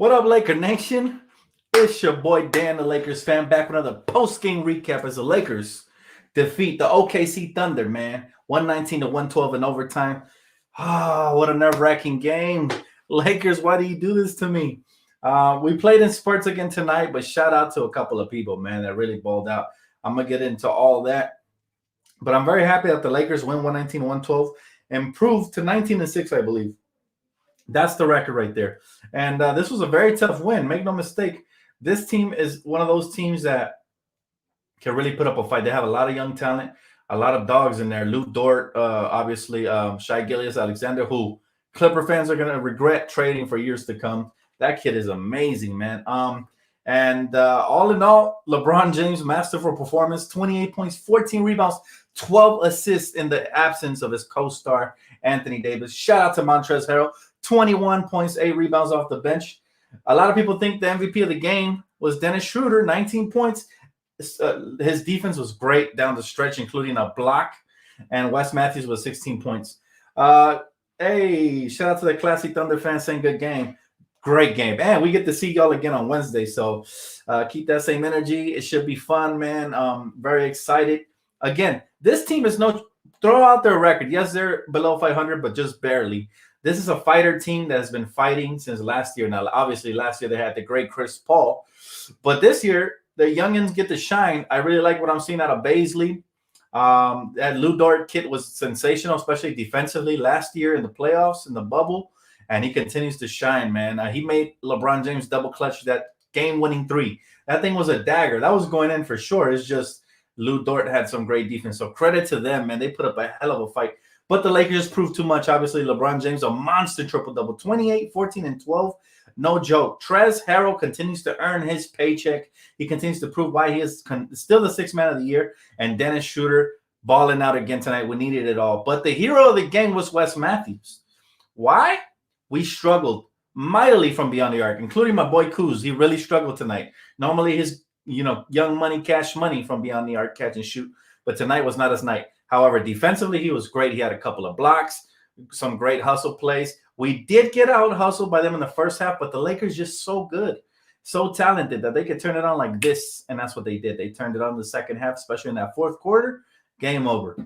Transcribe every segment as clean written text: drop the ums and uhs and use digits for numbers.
What up, Laker Nation? It's your boy Dan, the Lakers fan, back with another post-game recap as the Lakers defeat the OKC Thunder, man. 119 to 112 in overtime. What a nerve-wracking game. Lakers, why do you do this to me? We played in spurts again tonight, but shout out to a couple of people, man, that really balled out. I'm going to get into all that. But I'm very happy that the Lakers win 119 to 112, improved to 19-6, I believe. That's the record right there. And this was a very tough win. Make no mistake. This team is one of those teams that can really put up a fight. They have a lot of young talent, a lot of dogs in there. Lou Dort, obviously, Shai Gilgeous-Alexander, who Clipper fans are going to regret trading for years to come. That kid is amazing, man. And all in all, LeBron James, masterful performance, 28 points, 14 rebounds, 12 assists in the absence of his co-star, Anthony Davis. Shout out to Montrezl Harrell, 21 points, 8 rebounds off the bench. A lot of people think the MVP of the game was Dennis Schroeder, 19 points. His defense was great down the stretch, including a block. And Wes Matthews was 16 points. Hey, shout out to the Classy Thunder fans saying good game. Great game. And we get to see y'all again on Wednesday. So keep that same energy. It should be fun, man. Very excited. Again, this team is throw out their record. Yes, they're below 500, but just barely. This is a fighter team that has been fighting since last year. Now, obviously, last year they had the great Chris Paul. But this year, the youngins get to shine. I really like what I'm seeing out of Baisley. That Lou Dort kid was sensational, especially defensively last year in the playoffs, in the bubble. And he continues to shine, man. He made LeBron James double clutch that game-winning three. That thing was a dagger. That was going in for sure. It's just Lou Dort had some great defense. So credit to them, man. They put up a hell of a fight. But the Lakers proved too much. Obviously, LeBron James, a monster triple-double, 28, 14, and 12. No joke. Trez Harrell continues to earn his paycheck. He continues to prove why he is still the sixth man of the year. And Dennis Schroeder balling out again tonight. We needed it all. But the hero of the game was Wes Matthews. Why? We struggled mightily from beyond the arc, including my boy Kuz. He really struggled tonight. Normally his, young money, cash money from beyond the arc, catch and shoot. But tonight was not his night. However, defensively, he was great. He had a couple of blocks, some great hustle plays. We did get out hustled by them in the first half, but the Lakers just so good, so talented that they could turn it on like this, and that's what they did. They turned it on in the second half, especially in that fourth quarter. Game over.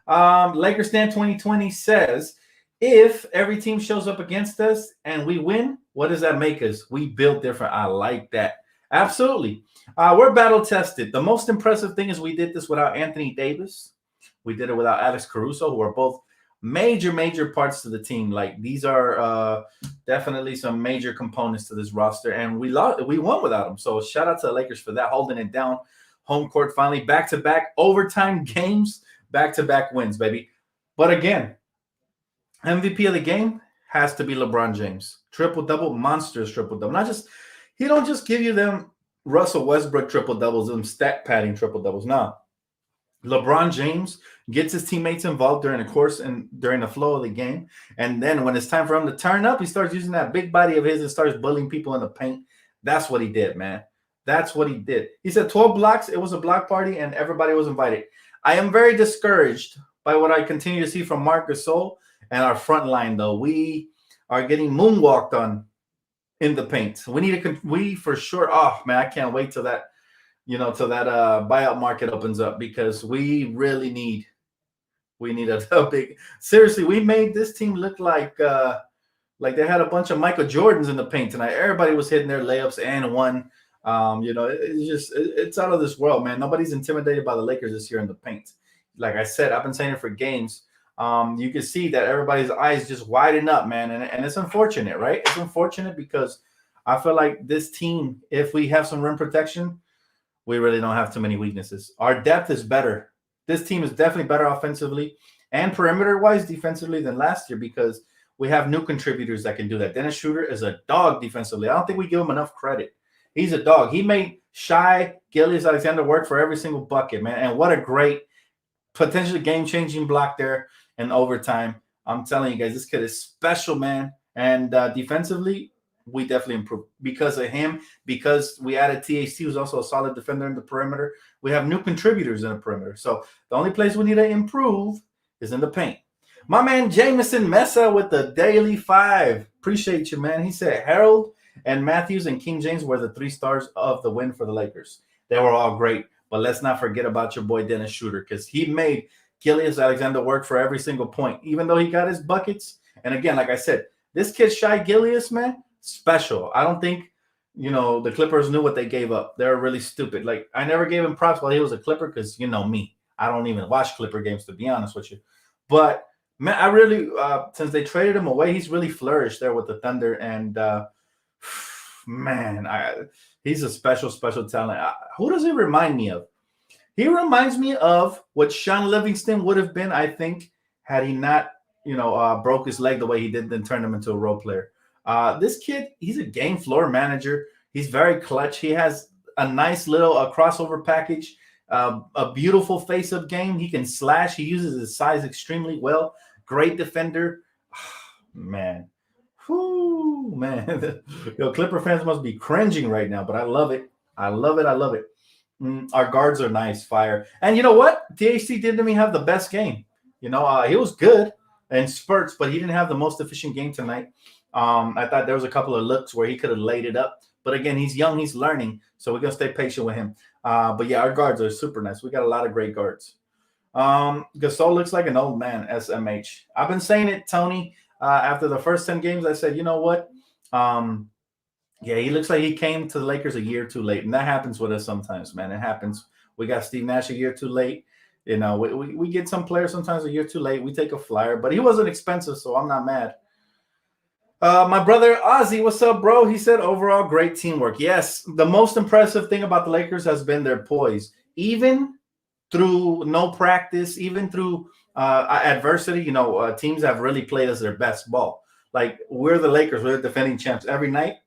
Lakers Stand 2020 says, if every team shows up against us and we win, what does that make us? We built different. I like that. Absolutely. We're battle-tested. The most impressive thing is we did this without Anthony Davis. We did it without Alex Caruso, who are both major parts to the team. Like, these are definitely some major components to this roster, and we won without them. So shout out to the Lakers for that, holding it down. Home court finally, back-to-back overtime games, back-to-back wins, baby. But again, MVP of the game has to be LeBron James. Triple-double, monstrous triple-double. He don't just give you them Russell Westbrook triple-doubles, them stat padding triple-doubles. No. LeBron James gets his teammates involved during the course and during the flow of the game. And then when it's time for him to turn up, he starts using that big body of his and starts bullying people in the paint. That's what he did, man. That's what he did. He said 12 blocks. It was a block party, and everybody was invited. I am very discouraged by what I continue to see from Marc Gasol and our front line, though. We are getting moonwalked on in the paint. We for sure. Oh, man, I can't wait till that. Till that buyout market opens up, because we really need a big. Seriously, we made this team look like they had a bunch of Michael Jordans in the paint tonight. Everybody was hitting their layups and won. It's out of this world, man. Nobody's intimidated by the Lakers this year in the paint. Like I said, I've been saying it for games. You can see that everybody's eyes just widen up, man, and it's unfortunate, right? It's unfortunate because I feel like this team, if we have some rim protection, we really don't have too many weaknesses. Our depth is better. This team is definitely better offensively and perimeter-wise defensively than last year, because we have new contributors that can do that. Dennis Schroeder is a dog defensively. I don't think we give him enough credit. He's a dog. He made Shai Gilgeous-Alexander work for every single bucket, man. And what a great, potentially game-changing block there in overtime. I'm telling you guys, this kid is special, man. And defensively, we definitely improved because of him, because we added THC, who's also a solid defender in the perimeter. We have new contributors in the perimeter. So the only place we need to improve is in the paint. My man Jaimeson Meza with the Daily 5. Appreciate you, man. He said, Herald And Matthews and King James were the 3 stars of the win for the Lakers. They were all great. But let's not forget about your boy Dennis Schroeder, because he made Gillius Alexander work for every single point, even though he got his buckets. And again, like I said, this kid Shai Gillius, man, special. I don't think the Clippers knew what they gave up. They're really stupid. Like, I never gave him props while he was a Clipper because me. I don't even watch Clipper games, to be honest with you. But man, I really since they traded him away, he's really flourished there with the Thunder. And man, he's a special talent. Who does he remind me of? He reminds me of what Sean Livingston would have been, I think, had he not, broke his leg the way he did, then turned him into a role player. This kid, he's a game floor manager. He's very clutch. He has a nice little crossover package, a beautiful face-up game. He can slash. He uses his size extremely well. Great defender. Man. Whoo, man. Clipper fans must be cringing right now, but I love it. I love it. Our guards are nice, fire. And you know what? THC didn't even have the best game. He was good in spurts, but he didn't have the most efficient game tonight. I thought there was a couple of looks where he could have laid it up. But again, he's young, he's learning, so we're going to stay patient with him. But yeah, our guards are super nice. We got a lot of great guards. Gasol looks like an old man, SMH. I've been saying it, Tony. After the first 10 games, I said, you know what? Yeah, he looks like he came to the Lakers a year too late. And that happens with us sometimes, man. It happens. We got Steve Nash a year too late. We get some players sometimes a year too late. We take a flyer. But he wasn't expensive, so I'm not mad. My brother Ozzy, what's up, bro? He said, overall, great teamwork. Yes, the most impressive thing about the Lakers has been their poise. Even through no practice, even through adversity, teams have really played us their best ball. Like, we're the Lakers. We're the defending champs every night.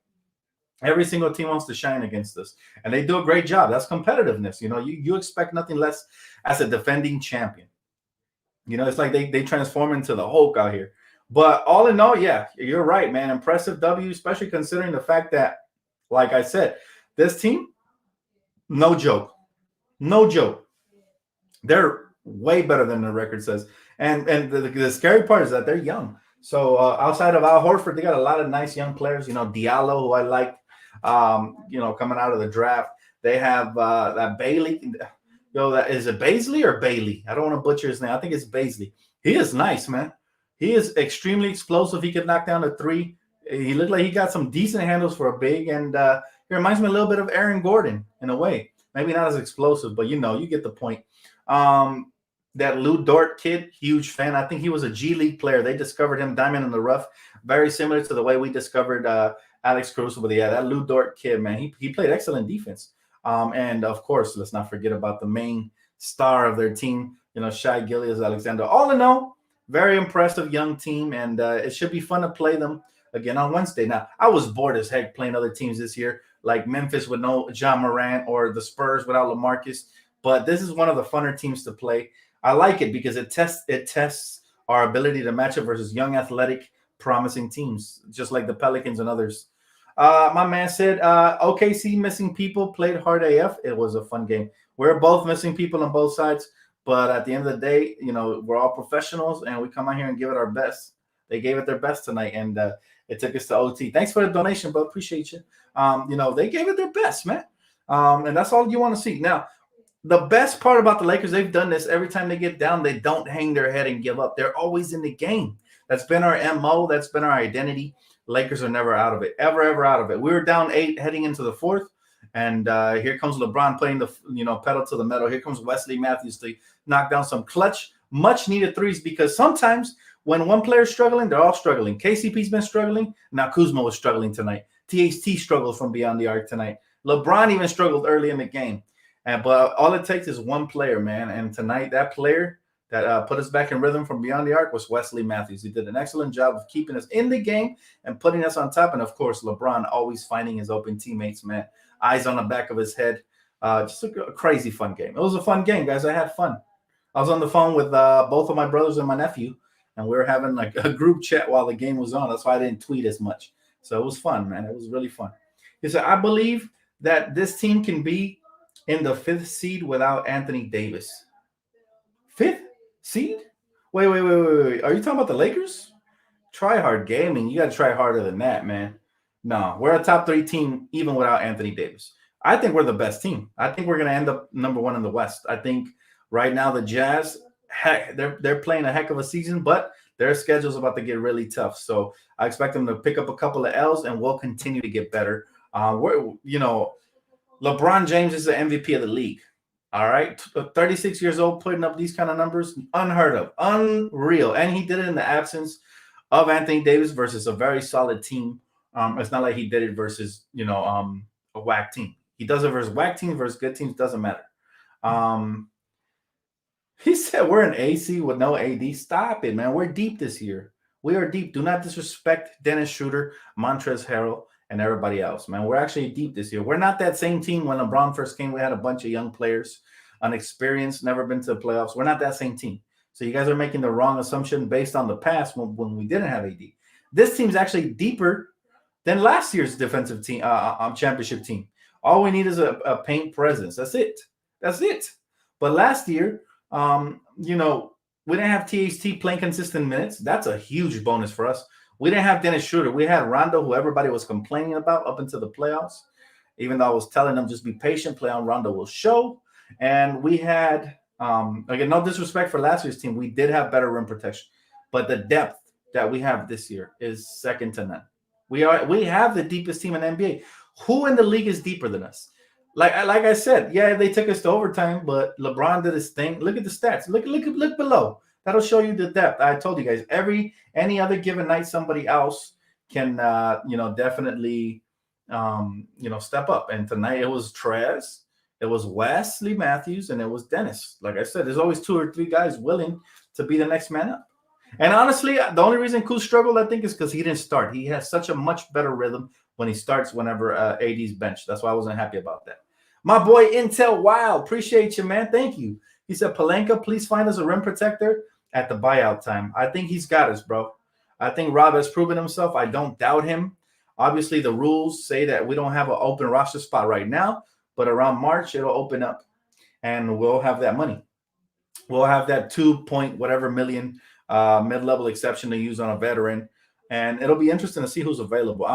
Every single team wants to shine against us, and they do a great job. That's competitiveness. You expect nothing less as a defending champion. It's like they transform into the Hulk out here. But all in all, yeah, you're right, man. Impressive W, especially considering the fact that, like I said, this team, no joke. They're way better than the record says. And the scary part is that they're young. So outside of Al Horford, they got a lot of nice young players. Diallo, who I like. Coming out of the draft, they have that Bailey. That is it Baisley or Bailey? I don't want to butcher his name. I think it's Baisley. He is nice, man. He is extremely explosive. He could knock down a three. He looked like he got some decent handles for a big, and he reminds me a little bit of Aaron Gordon in a way. Maybe not as explosive, but you get the point. That Lou Dort kid, huge fan. I think he was a G League player. They discovered him diamond in the rough, very similar to the way we discovered Alex Caruso. But yeah, that Lou Dort kid, man, he played excellent defense. And of course, let's not forget about the main star of their team, Shai Gilgeous-Alexander. All in all, very impressive young team, and it should be fun to play them again on Wednesday. Now, I was bored as heck playing other teams this year, like Memphis with no Ja Morant or the Spurs without LaMarcus. But this is one of the funner teams to play. I like it because it tests our ability to match up versus young, athletic, promising teams, just like the Pelicans and others. My man said, OKC missing people played hard AF. It was a fun game. We're both missing people on both sides, but at the end of the day, we're all professionals and we come out here and give it our best. They gave it their best tonight, and it took us to OT. Thanks for the donation, bro. Appreciate you. They gave it their best, man. And that's all you want to see. Now, the best part about the Lakers, they've done this every time they get down. They don't hang their head and give up. They're always in the game. That's been our MO. That's been our identity. Lakers are never out of it, ever out of it. We were down 8 heading into the 4th, and here comes LeBron playing the pedal to the metal. Here comes Wesley Matthews to knock down some clutch, much-needed threes, because sometimes when one player's struggling, they're all struggling. KCP's been struggling. Now Kuzma was struggling tonight. THT struggled from beyond the arc tonight. LeBron even struggled early in the game. But all it takes is one player, man. And tonight, that player that put us back in rhythm from beyond the arc was Wesley Matthews. He did an excellent job of keeping us in the game and putting us on top. And, of course, LeBron always finding his open teammates, man. Eyes on the back of his head. Just a crazy fun game. It was a fun game, guys. I had fun. I was on the phone with both of my brothers and my nephew, and we were having like a group chat while the game was on. That's why I didn't tweet as much. So it was fun, man. It was really fun. He said, I believe that this team can be in the 5th seed without Anthony Davis. 5th seed? Wait. Are you talking about the Lakers? Try hard gaming. You got to try harder than that, man. No, we're a top 3 team even without Anthony Davis. I think we're the best team. I think we're going to end up number 1 in the West. I think right now the Jazz, heck, they're playing a heck of a season, but their schedule's about to get really tough. So I expect them to pick up a couple of L's, and we'll continue to get better. LeBron James is the MVP of the league. All right, 36 years old, putting up these kind of numbers, unheard of, unreal, and he did it in the absence of Anthony Davis versus a very solid team. It's not like he did it versus a whack team. He does it versus whack teams versus good teams. Doesn't matter. He said we're an AC with no AD. Stop it, man. We're deep this year. We are deep. Do not disrespect Dennis Schroeder, Montrezl Harrell, and everybody else, man. We're actually deep this year. We're not that same team when LeBron first came. We had a bunch of young players, unexperienced, never been to the playoffs. We're not that same team. So you guys are making the wrong assumption based on the past when we didn't have AD. This team's actually deeper than last year's defensive team, championship team. All we need is a paint presence. That's it. That's it. But last year, we didn't have THT playing consistent minutes. That's a huge bonus for us. We didn't have Dennis Schroeder. We had Rondo, who everybody was complaining about up until the playoffs. Even though I was telling them just be patient, play on Rondo will show. And we had, again, no disrespect for last year's team. We did have better rim protection. But the depth that we have this year is second to none. We have the deepest team in the NBA. Who in the league is deeper than us? Like I said, yeah, they took us to overtime, but LeBron did his thing. Look at the stats. Look below. That'll show you the depth. I told you guys, any other given night, somebody else can definitely step up. And tonight it was Trez, it was Wesley Matthews, and it was Dennis. Like I said, there's always 2 or 3 guys willing to be the next man up. And honestly, the only reason Kuz struggled, I think, is because he didn't start. He has such a much better rhythm when he starts whenever AD's benched. That's why I wasn't happy about that. My boy Intel Wild, appreciate you, man. Thank you. He said, Pelinka, please find us a rim protector at the buyout time. I think he's got us, bro. I think Rob has proven himself. I don't doubt him. Obviously, the rules say that we don't have an open roster spot right now, but around March, it'll open up, and we'll have that money. We'll have that 2 point whatever million mid-level exception to use on a veteran, and it'll be interesting to see who's available.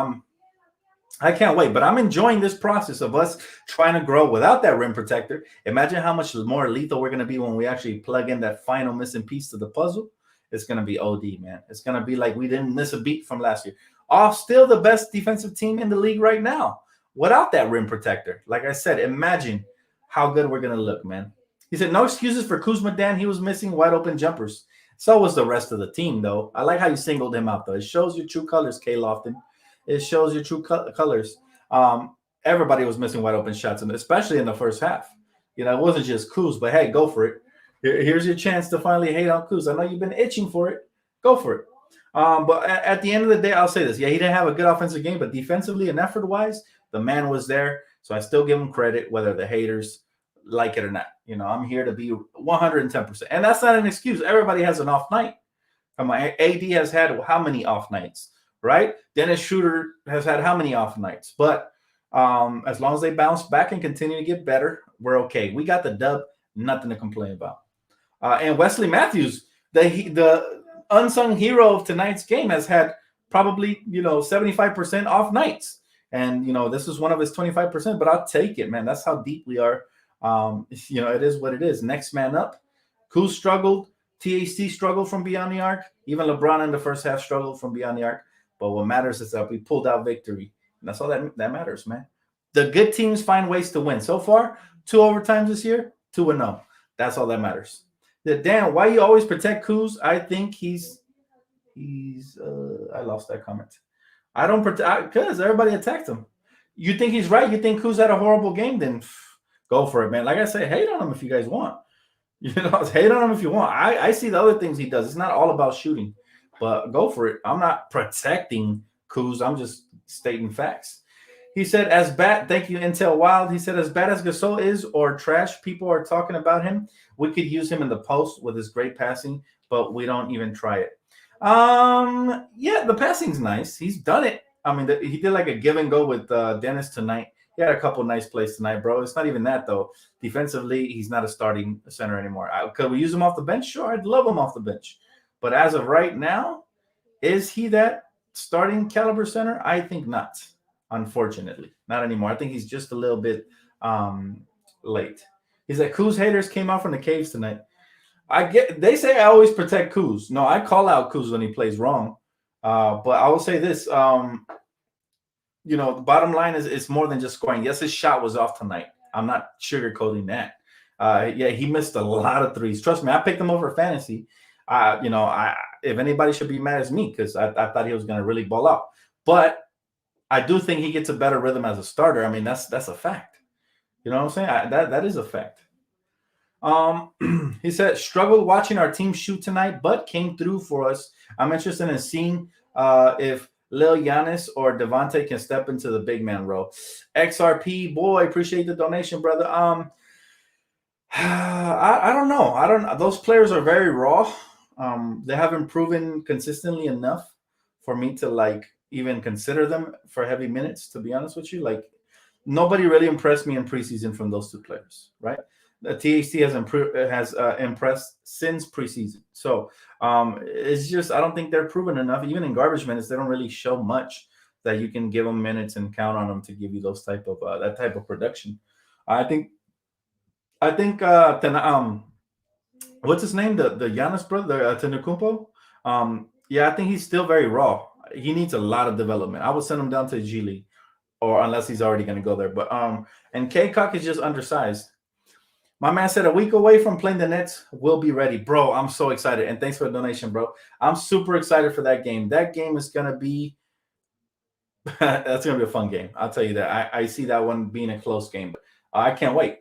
I can't wait, but I'm enjoying this process of us trying to grow without that rim protector. Imagine how much more lethal we're going to be when we actually plug in that final missing piece to the puzzle. It's going to be OD, man. It's going to be like we didn't miss a beat from last year. Still the best defensive team in the league right now without that rim protector. Like I said, imagine how good we're going to look, man. He said, no excuses for Kuzma, Dan. He was missing wide open jumpers. So was the rest of the team, though. I like how you singled him out, though. It shows your true colors, K. Lofton. It shows your true colors. Everybody was missing wide open shots, and especially in the first half. It wasn't just Kuz, but hey, go for it. Here's your chance to finally hate on Kuz. I know you've been itching for it. Go for it. But at the end of the day, I'll say this. Yeah, he didn't have a good offensive game, but defensively and effort-wise, the man was there. So I still give him credit, whether the haters like it or not. I'm here to be 110%. And that's not an excuse. Everybody has an off night. AD has had how many off nights? Right? Dennis Schroeder has had how many off nights? But as long as they bounce back and continue to get better, we're okay. We got the dub, nothing to complain about. And Wesley Matthews, the unsung hero of tonight's game, has had probably 75% off nights. And this is one of his 25%, but I'll take it, man. That's how deep we are. It is what it is. Next man up. Kuz struggled. THC struggled from beyond the arc. Even LeBron in the first half struggled from beyond the arc. But what matters is that we pulled out victory. And that's all that matters, man. The good teams find ways to win. So far, 2 overtimes this year, 2-0. That's all that matters. Dan, why you always protect Kuz? I think he's I lost that comment. I don't protect because everybody attacked him. You think he's right? You think Kuz had a horrible game? Then go for it, man. Like I say, hate on him if you guys want. Hate on him if you want. I see the other things he does. It's not all about shooting. But go for it. I'm not protecting Kuz. I'm just stating facts. He said, as bad, thank you, Intel Wild. He said, as bad as Gasol is or trash people are talking about him, we could use him in the post with his great passing, but we don't even try it. Yeah, the passing's nice. He's done it. I mean, he did like a give and go with Dennis tonight. He had a couple nice plays tonight, bro. It's not even that, though. Defensively, he's not a starting center anymore. Could we use him off the bench? Sure, I'd love him off the bench. But as of right now, is he that starting caliber center? I think not. Unfortunately, not anymore. I think he's just a little bit late. He's like, Kuz haters came out from the caves tonight. I get. They say I always protect Kuz. No, I call out Kuz when he plays wrong. But I will say this. The bottom line is it's more than just scoring. Yes, his shot was off tonight. I'm not sugarcoating that. Yeah, he missed a lot of threes. Trust me, I picked him over fantasy. If anybody should be mad, it's me because I thought he was going to really ball out. But I do think he gets a better rhythm as a starter. I mean, that's a fact. You know what I'm saying? That is a fact. He said, struggled watching our team shoot tonight, but came through for us. I'm interested in seeing if Lil Giannis or Devontae can step into the big man role. XRP boy, appreciate the donation, brother. I don't know. I don't. Those players are very raw. They haven't proven consistently enough for me to like even consider them for heavy minutes. To be honest with you, like nobody really impressed me in preseason from those two players, right? The THT has impressed since preseason. So it's just I don't think they're proven enough. Even in garbage minutes, they don't really show much that you can give them minutes and count on them to give you those type of that type of production. I think what's his name? The Giannis brother, Tanakumpo. Yeah, I think he's still very raw. He needs a lot of development. I would send him down to G League, or unless he's already going to go there. But and K Cock is just undersized. My man said a week away from playing the Nets, we'll be ready. Bro, I'm so excited. And thanks for the donation, bro. I'm super excited for that game. That game is going to be that's going to be a fun game. I'll tell you that. I see that one being a close game. But I can't wait.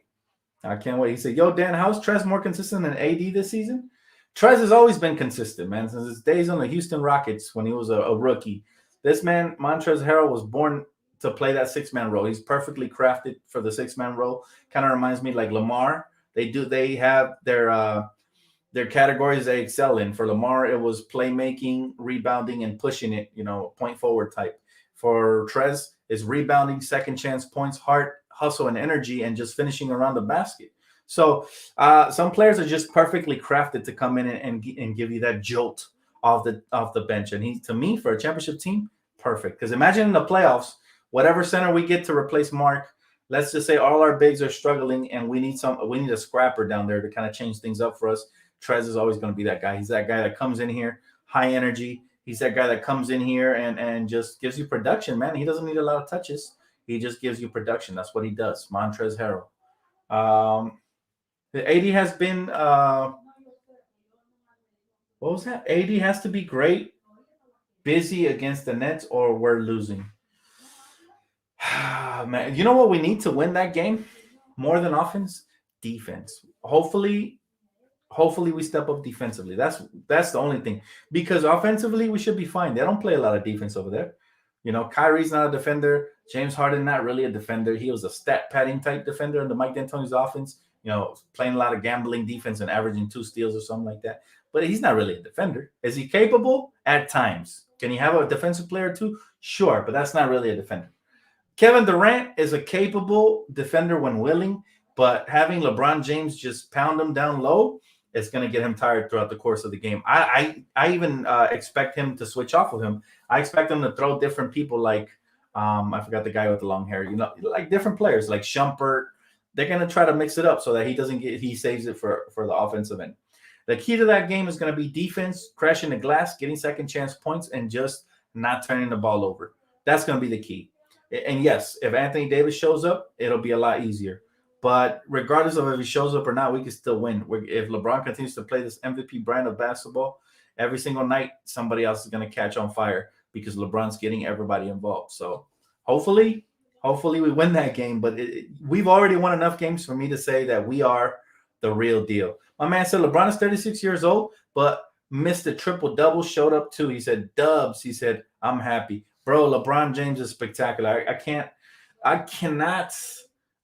I can't wait. He said, yo, Dan, how's Trez more consistent than AD this season? Trez has always been consistent, man, since his days on the Houston Rockets when he was a rookie. This man, Montrezl Harrell, was born to play that six-man role. He's perfectly crafted for the six-man role. Kind of reminds me like Lamar. They have their categories they excel in. For Lamar, it was playmaking, rebounding, and pushing it, point forward type. For Trez, it's rebounding, second chance points, heart, hustle, and energy, and just finishing around the basket. So some players are just perfectly crafted to come in and give you that jolt off the bench. And he, to me, for a championship team, perfect. Because imagine in the playoffs, whatever center we get to replace Mark, let's just say all our bigs are struggling and we need a scrapper down there to kind of change things up for us. Trez is always going to be that guy. He's that guy that comes in here, high energy. He's that guy that comes in here and just gives you production, man. He doesn't need a lot of touches. He just gives you production. That's what he does. Montrezl Harrell. The AD has been what was that? AD has to be great, busy against the Nets, or we're losing. Man, you know what we need to win that game? More than offense, defense. Hopefully we step up defensively. That's the only thing. Because offensively, we should be fine. They don't play a lot of defense over there. Kyrie's not a defender. James Harden, not really a defender. He was a stat padding type defender in the Mike D'Antoni's offense. Playing a lot of gambling defense and averaging 2 steals or something like that. But he's not really a defender. Is he capable? At times. Can he have a defensive player too? Sure, but that's not really a defender. Kevin Durant is a capable defender when willing, but having LeBron James just pound him down low, it's going to get him tired throughout the course of the game. I even expect him to switch off of him. I expect him to throw different people like I forgot the guy with the long hair. Like different players like Shumpert. They're going to try to mix it up so that he saves it for the offensive end. The key to that game is going to be defense, crashing the glass, getting second chance points, and just not turning the ball over. That's going to be the key. And yes, if Anthony Davis shows up, it'll be a lot easier. But regardless of if he shows up or not, we can still win. If LeBron continues to play this MVP brand of basketball, every single night, somebody else is going to catch on fire because LeBron's getting everybody involved. So hopefully we win that game. But we've already won enough games for me to say that we are the real deal. My man said LeBron is 36 years old, but missed a triple-double, showed up too. He said, Dubs. He said, I'm happy. Bro, LeBron James is spectacular. I cannot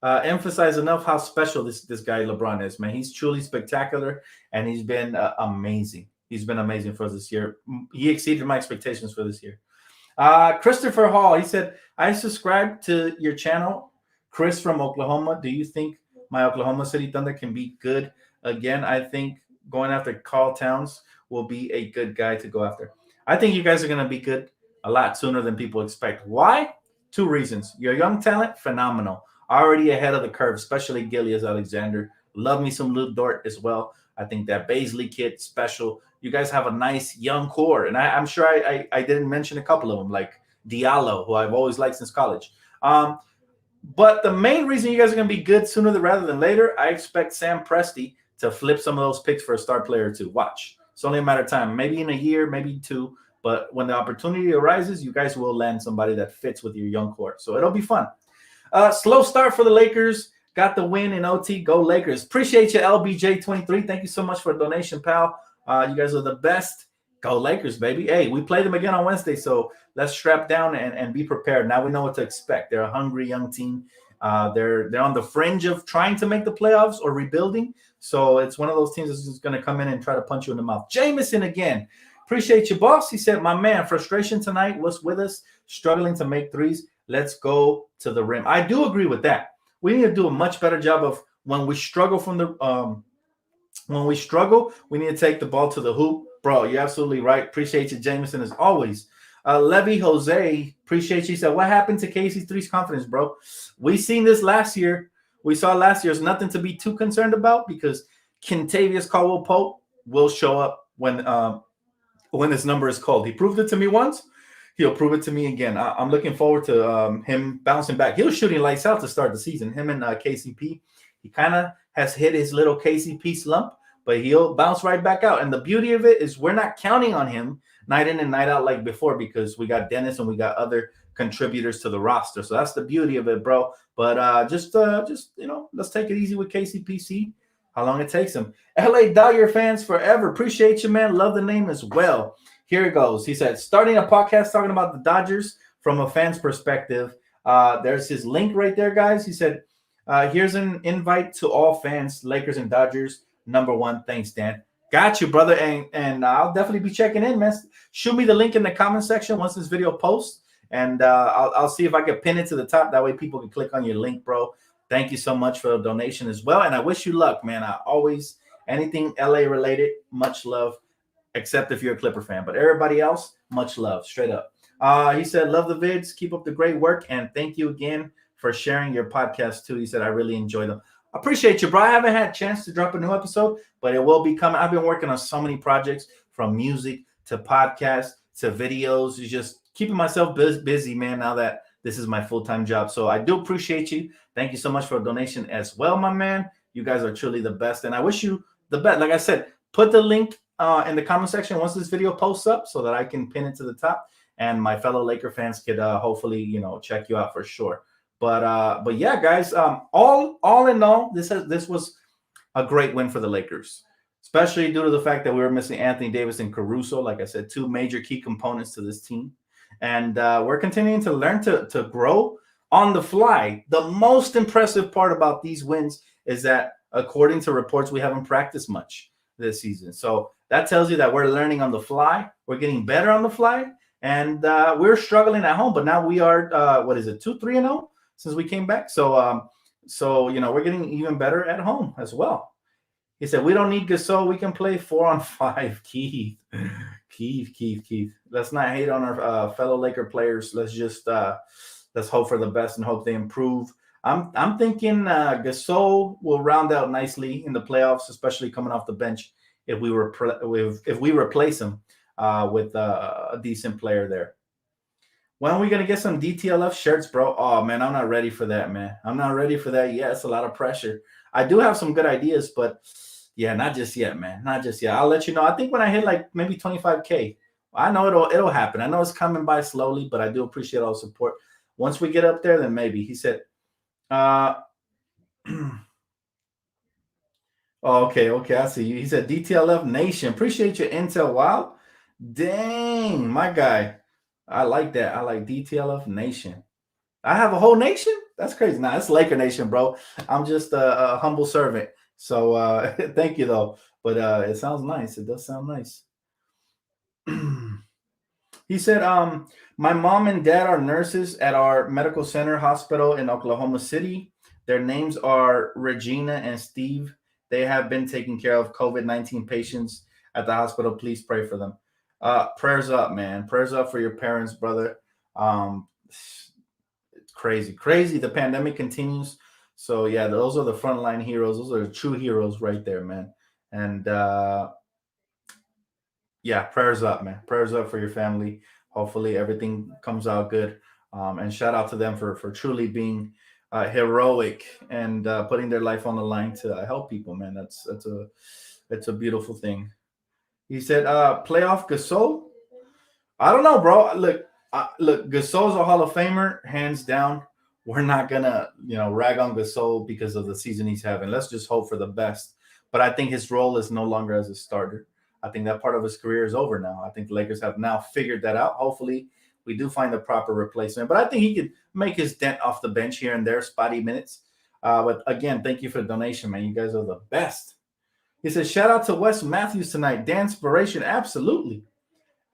emphasize enough how special this guy LeBron is, man. He's truly spectacular, and he's been amazing. He's been amazing for us this year. He exceeded my expectations for this year. Christopher Hall, he said, I subscribe to your channel. Chris from Oklahoma, do you think my Oklahoma City Thunder can be good again? I think going after Karl Towns will be a good guy to go after. I think you guys are going to be good a lot sooner than people expect. Why? Two reasons. Your young talent, phenomenal. Already ahead of the curve, especially Gilius Alexander. Love me some Luke Dort as well. I think that Baisley kid, special. You guys have a nice young core. And I'm sure I didn't mention a couple of them, like Diallo, who I've always liked since college. But the main reason you guys are going to be good sooner rather than later, I expect Sam Presti to flip some of those picks for a star player to watch. It's only a matter of time, maybe in a year, maybe two. But when the opportunity arises, you guys will land somebody that fits with your young core. So it'll be fun. Slow start for the Lakers. Got the win in OT. Go Lakers. Appreciate you, LBJ23. Thank you so much for a donation, pal. You guys are the best. Go Lakers, baby. Hey, we play them again on Wednesday, so let's strap down and be prepared. Now we know what to expect. They're a hungry young team. They're on the fringe of trying to make the playoffs or rebuilding. So it's one of those teams that's just going to come in and try to punch you in the mouth. Jaimeson again. Appreciate you, boss. He said, my man, frustration tonight was with us, struggling to make threes. Let's go to the rim. I do agree with that. We need to do a much better job of when we struggle from the we need to take the ball to the hoop. Bro, you're absolutely right. Appreciate you, Jameson, as always. Levy Jose, appreciate you. He said, what happened to KC3's confidence, bro? We seen this last year. We saw last year. There's nothing to be too concerned about because Kentavious Caldwell-Pope will show up when his number is called. He proved it to me once. He'll prove it to me again. I'm looking forward to him bouncing back. He was shooting lights out to start the season. Him and KCP. He kind of has hit his little KCP slump, but he'll bounce right back out. And the beauty of it is we're not counting on him night in and night out like before because we got Dennis and we got other contributors to the roster. So that's the beauty of it, bro. But just let's take it easy with KCPC. How long it takes him. LA Dodger fans forever. Appreciate you, man. Love the name as well. Here it goes. He said, starting a podcast talking about the Dodgers from a fan's perspective. There's his link right there, guys. He said, here's an invite to all fans, Lakers and Dodgers. Number one. Thanks, Dan. Got you, brother. And I'll definitely be checking in, man. Shoot me the link in the comment section once this video posts. And I'll see if I can pin it to the top. That way people can click on your link, bro. Thank you so much for the donation as well. And I wish you luck, man. I always, anything LA related, much love, except if you're a Clipper fan. But everybody else, much love, straight up. He said, love the vids. Keep up the great work. And thank you again for sharing your podcast, too. He said, I really enjoy them. I appreciate you, bro. I haven't had a chance to drop a new episode, but it will be coming. I've been working on so many projects from music to podcasts to videos. It's just keeping myself busy, man, now that this is my full-time job. So I do appreciate you. Thank you so much for a donation as well, my man. You guys are truly the best. And I wish you the best. Like I said, put the link in the comment section once this video posts up so that I can pin it to the top. And my fellow Laker fans could hopefully, check you out for sure. But yeah, guys, all in all, this was a great win for the Lakers, especially due to the fact that we were missing Anthony Davis and Caruso. Like I said, two major key components to this team. And we're continuing to learn to grow on the fly. The most impressive part about these wins is that, according to reports, we haven't practiced much this season. So that tells you that we're learning on the fly. We're getting better on the fly. And we're struggling at home. But now we are, 2-3-0 since we came back. So we're getting even better at home as well. He said, we don't need Gasol. We can play 4-on-5. Keith. Let's not hate on our fellow Laker players. Let's just let's hope for the best and hope they improve. I'm thinking Gasol will round out nicely in the playoffs, especially coming off the bench if we replace him with a decent player there. When are we gonna get some DTLF shirts, bro? Oh man, I'm not ready for that, man. I'm not ready for that yet. It's a lot of pressure. I do have some good ideas, but yeah, not just yet, man. Not just yet. I'll let you know. I think when I hit like maybe 25K, I know it'll happen. I know it's coming by slowly, but I do appreciate all the support. Once we get up there, then maybe. He said, okay, I see you. He said, DTLF Nation. Appreciate your intel. Wow. Dang, my guy. I like that. I like DTLF Nation. I have a whole nation? That's crazy. Nah, it's Laker Nation, bro. I'm just a humble servant. So thank you, though. But it sounds nice. It does sound nice. He said, my mom and dad are nurses at our medical center hospital in Oklahoma City. Their names are Regina and Steve. They have been taking care of COVID-19 patients at the hospital. Please pray for them. Prayers up, man. Prayers up for your parents, brother. Crazy. The pandemic continues. So yeah, those are the frontline heroes. Those are the true heroes right there, man. And yeah, prayers up, man. Prayers up for your family. Hopefully everything comes out good. And shout out to them for truly being heroic and putting their life on the line to help people, man. That's a beautiful thing. He said, "Playoff Gasol." I don't know, bro. Look, Gasol's a Hall of Famer, hands down. We're not gonna, rag on Gasol because of the season he's having. Let's just hope for the best. But I think his role is no longer as a starter. I think that part of his career is over now. I think the Lakers have now figured that out. Hopefully, we do find the proper replacement. But I think he could make his dent off the bench here and there, spotty minutes. But again, thank you for the donation, man. You guys are the best. He says, shout out to Wes Matthews tonight. Dan Inspiration, absolutely.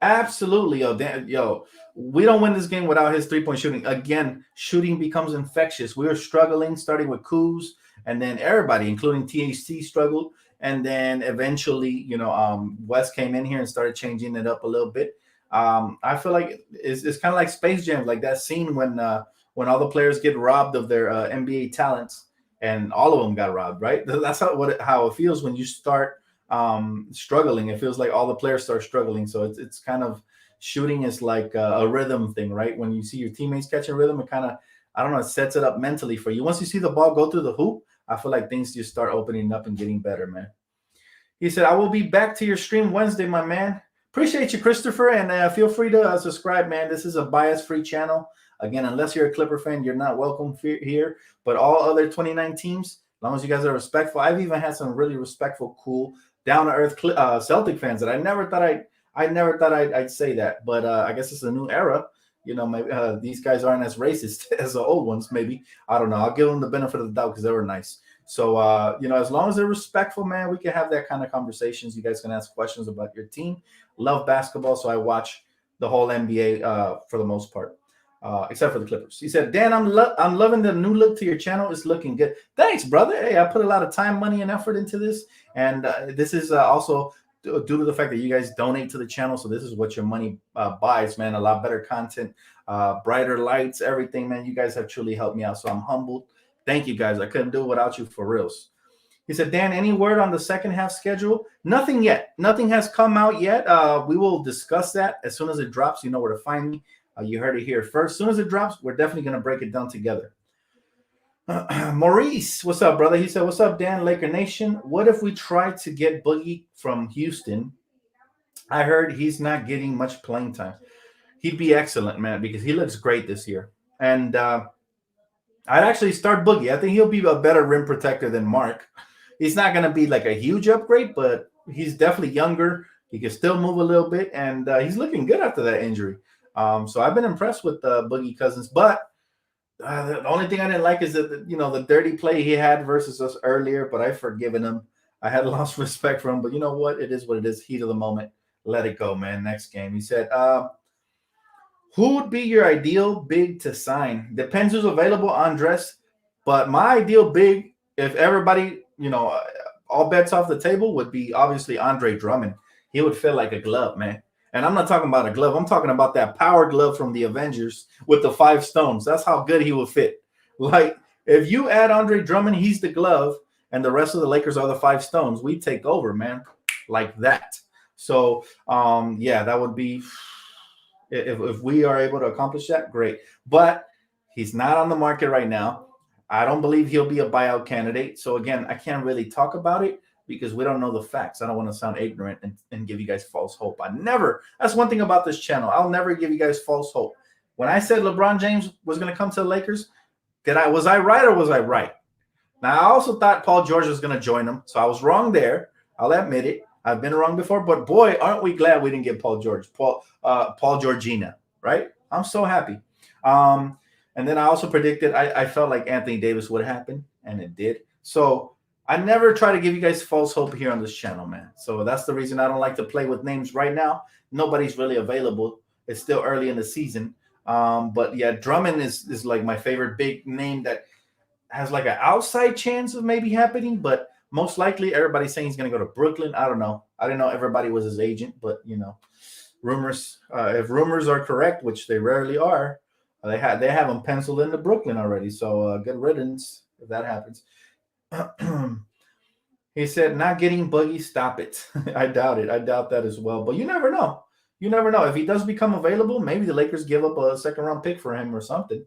Absolutely, yo, we don't win this game without his 3-point shooting. Again, shooting becomes infectious. We were struggling, starting with Kuz, and then everybody, including THC, struggled. And then eventually, West came in here and started changing it up a little bit. I feel like it's kind of like Space Jam, like that scene when all the players get robbed of their NBA talents, and all of them got robbed, right? That's how it feels when you start struggling. It feels like all the players start struggling. So it's kind of, shooting is like a rhythm thing, right? When you see your teammates catching rhythm, it kind of, I don't know, it sets it up mentally for you. Once you see the ball go through the hoop, I feel like things just start opening up and getting better, man. He said, I will be back to your stream Wednesday, my man. Appreciate you, Christopher, and feel free to subscribe, man. This is a bias-free channel. Again, unless you're a Clipper fan, you're not welcome here. But all other 29 teams, as long as you guys are respectful. I've even had some really respectful, cool, down-to-earth Celtic fans that I never thought I'd say that. But I guess it's a new era. Maybe these guys aren't as racist as the old ones. Maybe, I don't know. I'll give them the benefit of the doubt because they were nice. So as long as they're respectful, man, we can have that kind of conversations. You guys can ask questions about your team. Love basketball, so I watch the whole NBA for the most part, except for the Clippers. He said, Dan, I'm loving the new look to your channel. It's looking good. Thanks, brother. Hey, I put a lot of time, money, and effort into this, and this is also due to the fact that you guys donate to the channel. So this is what your money buys, man. A lot better content, brighter lights, everything, man. You guys have truly helped me out, so I'm humbled. Thank you, guys. I couldn't do it without you, for reals. He said, Dan, any word on the second half schedule? Nothing yet. Nothing has come out yet. We will discuss that as soon as it drops. You know where to find me. You heard it here first. As soon as it drops, we're definitely going to break it down together. Maurice, what's up, brother? He said, what's up, Dan, Laker Nation? What if we try to get Boogie from Houston? I heard he's not getting much playing time. He'd be excellent, man, because he looks great this year. And I'd actually start Boogie. I think he'll be a better rim protector than Mark. He's not going to be like a huge upgrade, but he's definitely younger. He can still move a little bit, and he's looking good after that injury. So I've been impressed with Boogie Cousins, but the only thing I didn't like is that the dirty play he had versus us earlier. But I've forgiven him. I had lost respect for him, but you know what? It is what it is. Heat of the moment. Let it go, man. Next game. He said, who would be your ideal big to sign? Depends who's available, Andres. But my ideal big, if everybody, all bets off the table, would be obviously Andre Drummond. He would feel like a glove, man. And I'm not talking about a glove. I'm talking about that power glove from the Avengers with the 5 stones. That's how good he would fit. Like, if you add Andre Drummond, he's the glove, and the rest of the Lakers are the 5 stones. We take over, man, like that. So, that would be, if we are able to accomplish that, great. But he's not on the market right now. I don't believe he'll be a buyout candidate. So, again, I can't really talk about it, because we don't know the facts. I don't want to sound ignorant and give you guys false hope. That's one thing about this channel. I'll never give you guys false hope. When I said LeBron James was going to come to the Lakers, was I right or was I right? Now, I also thought Paul George was going to join them, so I was wrong there. I'll admit it. I've been wrong before, but boy, aren't we glad we didn't get Paul Georgina, right? I'm so happy. And then I also predicted, I felt like Anthony Davis would happen, and it did. So I never try to give you guys false hope here on this channel, man. So that's the reason I don't like to play with names right now. Nobody's really available. It's still early in the season. But yeah, Drummond is like my favorite big name that has like an outside chance of maybe happening, but most likely everybody's saying he's going to go to Brooklyn. I don't know. I didn't know everybody was his agent, but rumors, if rumors are correct, which they rarely are, They have him penciled into Brooklyn already. So good riddance if that happens. He said, "Not getting Boogie, stop it." I doubt it. I doubt that as well. But you never know. You never know. If he does become available, maybe the Lakers give up a second round pick for him or something,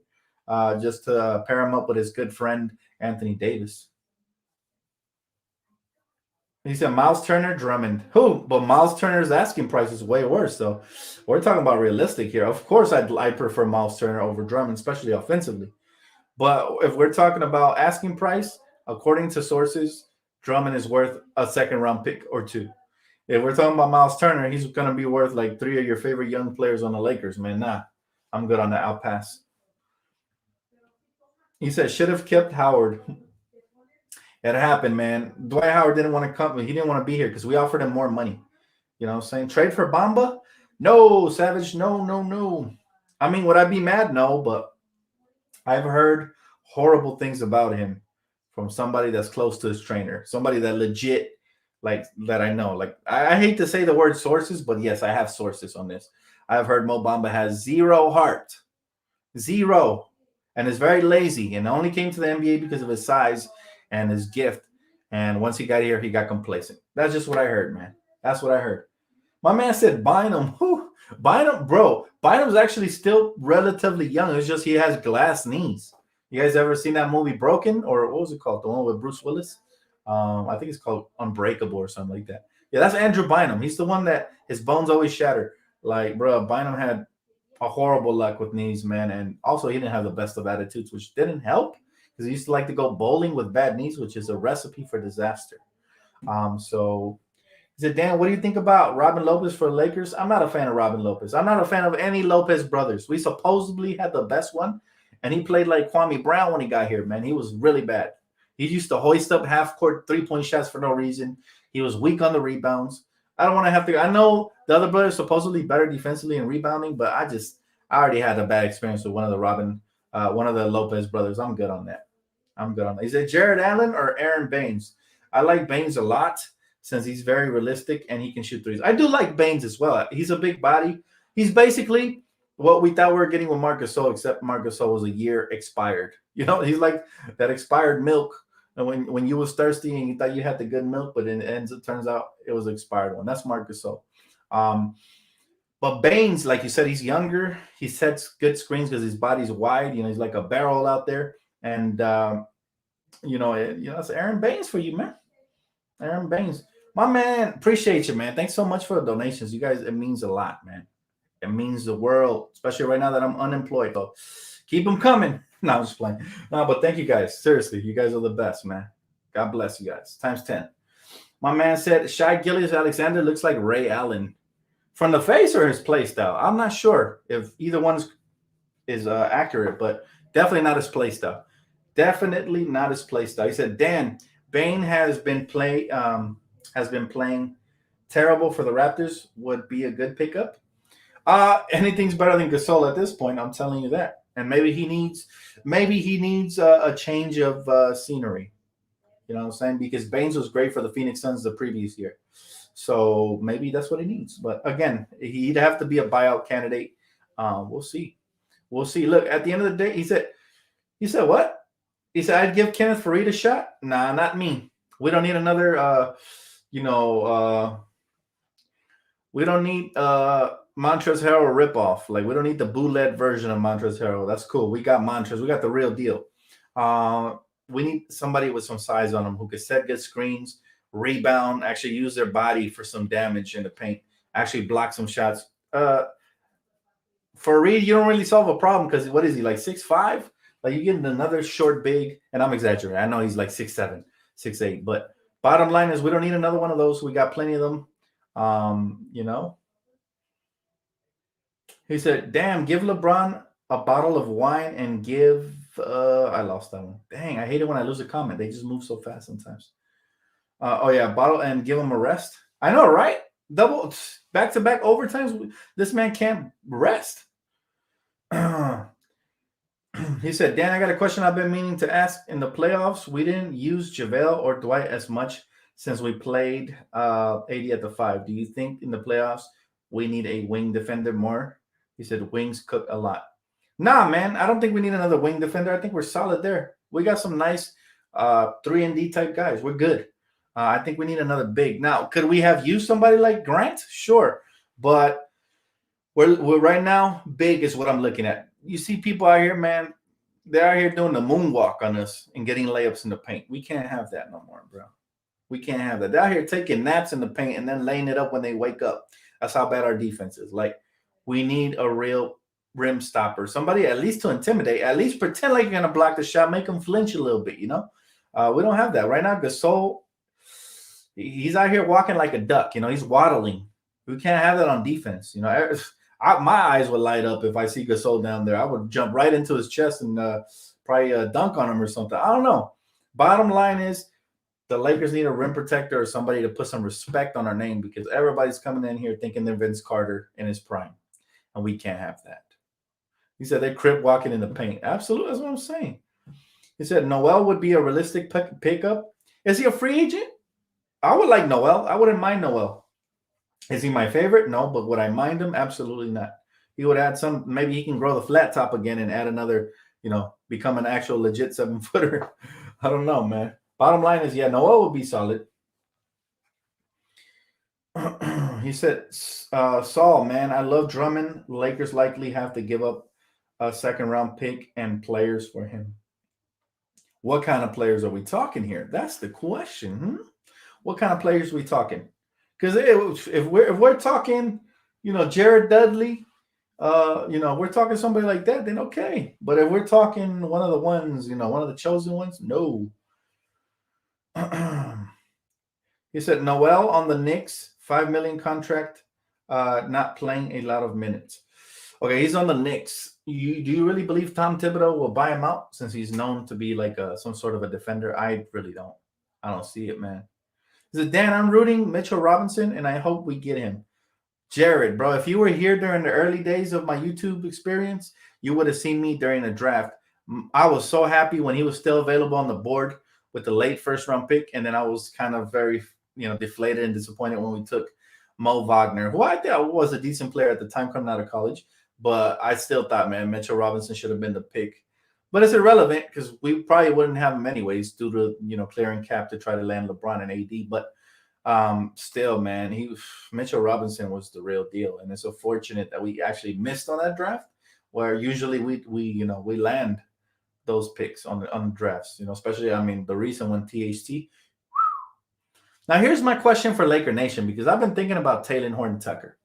just to pair him up with his good friend Anthony Davis. He said Miles Turner, Drummond. Who? But Miles Turner's asking price is way worse. So we're talking about realistic here. Of course, I prefer Miles Turner over Drummond, especially offensively. But if we're talking about asking price, according to sources, Drummond is worth a second round pick or two. If we're talking about Miles Turner, he's going to be worth like three of your favorite young players on the Lakers, man. Nah, I'm good on that. I'll pass. He said, should have kept Howard. It happened, man. Dwight Howard didn't want to come. He didn't want to be here because we offered him more money. You know what I'm saying? Trade for Bamba? No, Savage. No, no, no. I mean, would I be mad? No, but I've heard horrible things about him from somebody that's close to his trainer, somebody that legit, like, that I know. Like, I hate to say the word sources, but yes, I have sources on this. I've heard Mo Bamba has zero heart, zero, and is very lazy, and only came to the NBA because of his size and his gift. And once he got here, he got complacent. That's just what I heard, man. That's what I heard. My man said Bynum. Whew. Bynum, bro. Bynum's actually still relatively young. It's just he has glass knees. You guys ever seen that movie Broken, or what was it called? The one with Bruce Willis? I think it's called Unbreakable or something like that. Yeah, that's Andrew Bynum. He's the one that his bones always shatter. Like, bro, Bynum had a horrible luck with knees, man, and also he didn't have the best of attitudes, which didn't help because he used to like to go bowling with bad knees, which is a recipe for disaster. So he said, Dan, what do you think about Robin Lopez for the Lakers? I'm not a fan of Robin Lopez. I'm not a fan of any Lopez brothers. We supposedly had the best one, and he played like Kwame Brown when he got here, man. He was really bad. He used to hoist up half court 3-point shots for no reason. He was weak on the rebounds. I don't want to have to. I know the other brothers supposedly better defensively and rebounding, but I already had a bad experience with one of the Lopez brothers. I'm good on that. I'm good on that. Is it Jared Allen or Aaron Baines? I like Baines a lot since he's very realistic and he can shoot threes. I do like Baines as well. He's a big body. He's basically what we thought we were getting with Marc Gasol, except Marc Gasol was a year expired. You know, he's like that expired milk. And when you was thirsty and you thought you had the good milk, but it turns out it was expired one. That's Marc Gasol. But Baines, like you said, he's younger. He sets good screens because his body's wide. You know, he's like a barrel out there. And it's Aaron Baines for you, man. Aaron Baines. My man, appreciate you, man. Thanks so much for the donations. You guys, it means a lot, man. It means the world, especially right now that I'm unemployed. So keep them coming. No, I'm just playing. No, but thank you guys. Seriously, you guys are the best, man. God bless you guys. Times 10. My man said Shai Gilgeous-Alexander looks like Ray Allen. From the face or his play style? I'm not sure if either one is accurate, but definitely not his play style. Definitely not his play style. He said, Dan, Bane has been playing terrible for the Raptors. Would be a good pickup. Anything's better than Gasol at this point. I'm telling you that. And maybe he needs a change of scenery. You know what I'm saying? Because Baines was great for the Phoenix Suns the previous year. So maybe that's what he needs. But again, he'd have to be a buyout candidate. We'll see. We'll see. Look, at the end of the day, he said what? He said, I'd give Kenneth Faried a shot. Nah, not me. We don't need another, we don't need Montrezl Harrell ripoff. Like, we don't need the bootleg version of Montrezl Harrell. That's cool. We got Montrezl. We got the real deal. We need somebody with some size on them who could set good screens, rebound, actually use their body for some damage in the paint, actually block some shots. Faried, you don't really solve a problem because what is he, like 6'5"? Like, you get another short big, and I'm exaggerating. I know he's like 6'7", 6'8", but bottom line is we don't need another one of those. We got plenty of them. He said, damn, give LeBron a bottle of wine and give I lost that one. Dang, I hate it when I lose a comment. They just move so fast sometimes. Bottle and give him a rest. I know, right? Double back-to-back overtimes. This man can't rest. He said, Dan, I got a question I've been meaning to ask. In the playoffs, we didn't use JaVale or Dwight as much since we played AD at the 5. Do you think in the playoffs we need a wing defender more? He said, wings cook a lot. Nah, man, I don't think we need another wing defender. I think we're solid there. We got some nice 3 and D type guys. We're good. I think we need another big. Now, could we have used somebody like Grant? Sure, but we're right now big is what I'm looking at. You see people out here, man. They're out here doing the moonwalk on us and getting layups in the paint. We can't have that no more, bro. We can't have that. They're out here taking naps in the paint and then laying it up when they wake up. That's how bad our defense is. Like, we need a real rim stopper, somebody at least to intimidate, at least pretend like you're gonna block the shot, make them flinch a little bit. We don't have that right now. Gasol, he's out here walking like a duck. He's waddling. We can't have that on defense. My eyes would light up if I see Gasol down there. I would jump right into his chest and probably dunk on him or something. I don't know. Bottom line is the Lakers need a rim protector or somebody to put some respect on our name because everybody's coming in here thinking they're Vince Carter in his prime, and we can't have that. He said they crip walking in the paint. Absolutely, that's what I'm saying. He said Noel would be a realistic pickup. Is he a free agent? I would like Noel. I wouldn't mind Noel. Is he my favorite? No, but would I mind him? Absolutely not. He would add some. Maybe he can grow the flat top again and add another. Become an actual legit 7-footer. I don't know, man. Bottom line is, yeah, Noel would be solid. He said, Saul, man, I love Drummond. Lakers likely have to give up a second-round pick and players for him. What kind of players are we talking here? That's the question. What kind of players are we talking? Because if we're talking, Jared Dudley, we're talking somebody like that, then okay. But if we're talking one of the ones, one of the chosen ones, no. He said Noel on the Knicks, $5 million contract, not playing a lot of minutes. Okay, he's on the Knicks. Do you really believe Tom Thibodeau will buy him out since he's known to be like some sort of a defender? I really don't. I don't see it, man. He said, Dan, I'm rooting Mitchell Robinson, and I hope we get him. Jared, bro, if you were here during the early days of my YouTube experience, you would have seen me during the draft. I was so happy when he was still available on the board with the late first-round pick, and then I was kind of very, deflated and disappointed when we took Mo Wagner, who I thought was a decent player at the time coming out of college, but I still thought, man, Mitchell Robinson should have been the pick. But it's irrelevant because we probably wouldn't have him anyways due to, clearing cap to try to land LeBron and AD. But still, man, Mitchell Robinson was the real deal, and it's unfortunate that we actually missed on that draft, where usually we land those picks on the drafts, especially the recent one, THT. Now here's my question for Laker Nation, because I've been thinking about Taylor Horton-Tucker.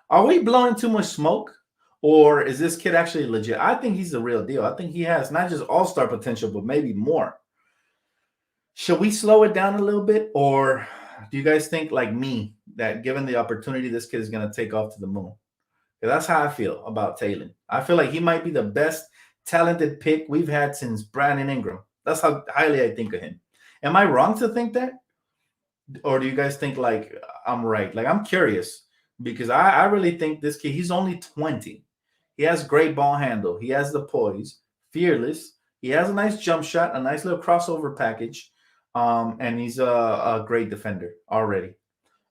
Are we blowing too much smoke, or is this kid actually legit? I think he's the real deal. I think he has not just all-star potential, but maybe more. Should we slow it down a little bit, or do you guys think, like me, that given the opportunity, this kid is going to take off to the moon? That's how I feel about Taylor. I feel like he might be the best talented pick we've had since Brandon Ingram. That's how highly I think of him. Am I wrong to think that? Or do you guys think like I'm right? Like, I'm curious because I really think this kid, he's only 20. He has great ball handle. He has the poise, fearless. He has a nice jump shot, a nice little crossover package. And he's a great defender already.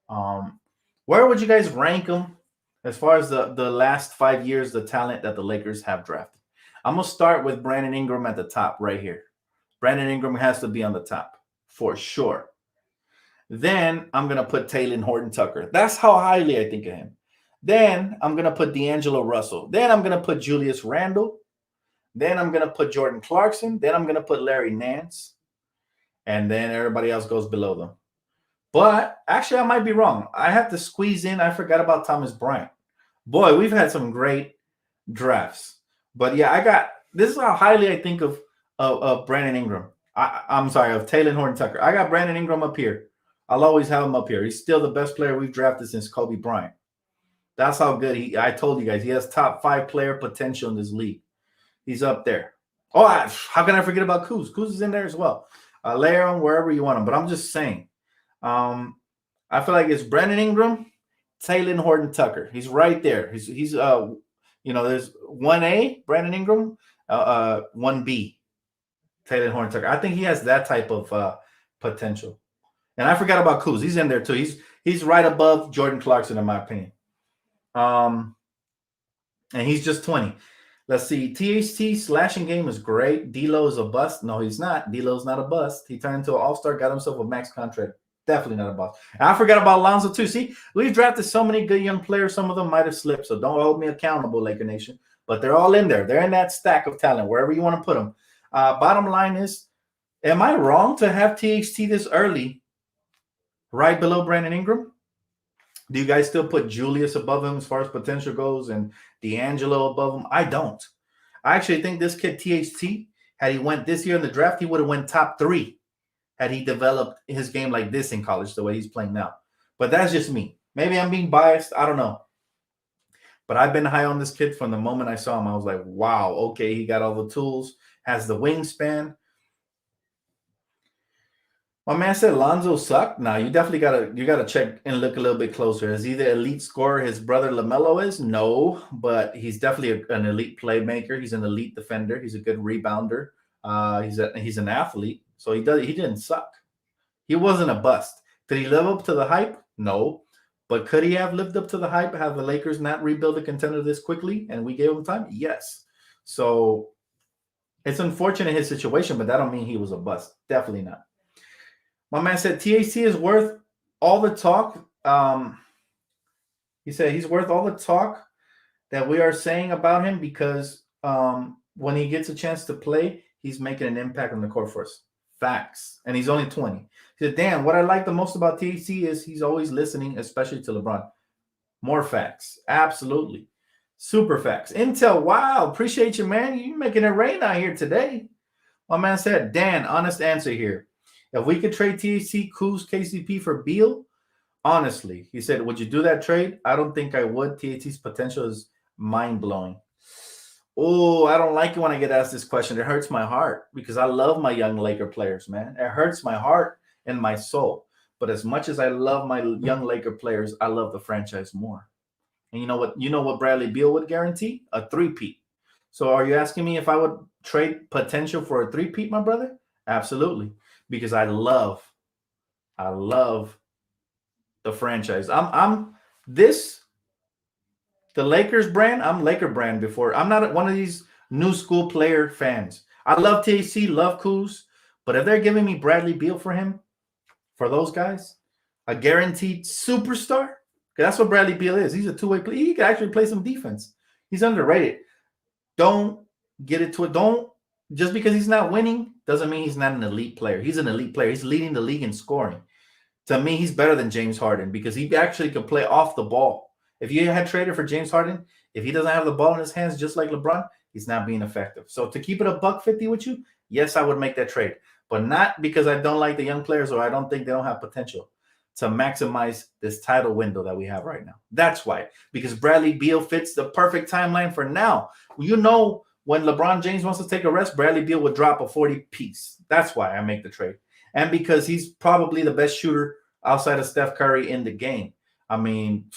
Where would you guys rank him as far as the last 5 years, the talent that the Lakers have drafted? I'm going to start with Brandon Ingram at the top right here. Brandon Ingram has to be on the top for sure. Then I'm going to put Taylor Horton-Tucker. That's how highly I think of him. Then I'm going to put D'Angelo Russell. Then I'm going to put Julius Randle. Then I'm going to put Jordan Clarkson. Then I'm going to put Larry Nance. And then everybody else goes below them. But actually, I might be wrong. I have to squeeze in. I forgot about Thomas Bryant. Boy, we've had some great drafts. But yeah, this is how highly I think of Brandon Ingram. I'm sorry, of Taylor Horton-Tucker. I got Brandon Ingram up here. I'll always have him up here. He's still the best player we've drafted since Kobe Bryant. That's how good I told you guys, he has top 5 player potential in this league. He's up there. Oh, how can I forget about Kuz? Kuz is in there as well. Layer him wherever you want him. But I'm just saying, I feel like it's Brandon Ingram, Taylor Horton-Tucker. He's right there. He's there's 1A, Brandon Ingram, 1B, Taylor Horton-Tucker. I think he has that type of potential. And I forgot about Kuz. He's in there too. He's right above Jordan Clarkson, in my opinion. And he's just 20. Let's see. THT slashing game is great. D'Lo is a bust. No, he's not. D'Lo's not a bust. He turned into an all-star, got himself a max contract. Definitely not a bust. And I forgot about Lonzo too. See, we've drafted so many good young players. Some of them might have slipped, so don't hold me accountable, Laker Nation. But they're all in there. They're in that stack of talent, wherever you want to put them. Bottom line is, am I wrong to have THT this early, right below Brandon Ingram? Do you guys still put Julius above him as far as potential goes and D'Angelo above him? I don't. I actually think this kid THT, had he went this year in the draft, he would have went top 3 had he developed his game like this in college the way he's playing now. But that's just me. Maybe I'm being biased. I don't know. But I've been high on this kid from the moment I saw him. I was like, wow, okay, he got all the tools, has the wingspan. My man said Lonzo sucked. Now you definitely gotta check and look a little bit closer. Is he the elite scorer his brother LaMelo is? No, but he's definitely an elite playmaker. He's an elite defender. He's a good rebounder. He's an athlete. So he didn't suck. He wasn't a bust. Did he live up to the hype? No. But could he have lived up to the hype? Have the Lakers not rebuild a contender this quickly and we gave him time? Yes. So it's unfortunate his situation, but that don't mean he was a bust. Definitely not. My man said THC is worth all the talk. He said he's worth all the talk that we are saying about him because when he gets a chance to play, he's making an impact on the court for us. Facts. And he's only 20. He said, Dan, what I like the most about THC is he's always listening, especially to LeBron. More facts. Absolutely. Super facts. Intel, wow. Appreciate you, man. You're making it rain out here today. My man said, Dan, honest answer here. If we could trade THC, Kuz, KCP for Beal, honestly, he said, would you do that trade? I don't think I would. THC's potential is mind-blowing. Oh, I don't like it when I get asked this question. It hurts my heart because I love my young Laker players, man. It hurts my heart and my soul. But as much as I love my young Laker players, I love the franchise more. And you know what? You know what Bradley Beal would guarantee? A 3-peat. So are you asking me if I would trade potential for a 3-peat, my brother? Absolutely. Because I love the franchise. I'm the Lakers brand. I'm Laker brand before. I'm not one of these new school player fans. I love THC, love Kuz, but if they're giving me Bradley Beal for those guys, a guaranteed superstar, that's what Bradley Beal is. He's a two-way player. He can actually play some defense. He's underrated. Don't get it to it. Don't just because he's not winning doesn't mean he's not an elite player. He's an elite player. He's leading the league in scoring. To me, he's better than James Harden because he actually can play off the ball. If you had traded for James Harden, if he doesn't have the ball in his hands just like LeBron, he's not being effective. So to keep it a $150 with you, yes, I would make that trade. But not because I don't like the young players or I don't think they don't have potential to maximize this title window that we have right now. That's why. Because Bradley Beal fits the perfect timeline for now. You know, when LeBron James wants to take a rest, Bradley Beal would drop a 40-piece. That's why I make the trade. And because he's probably the best shooter outside of Steph Curry in the game. I mean,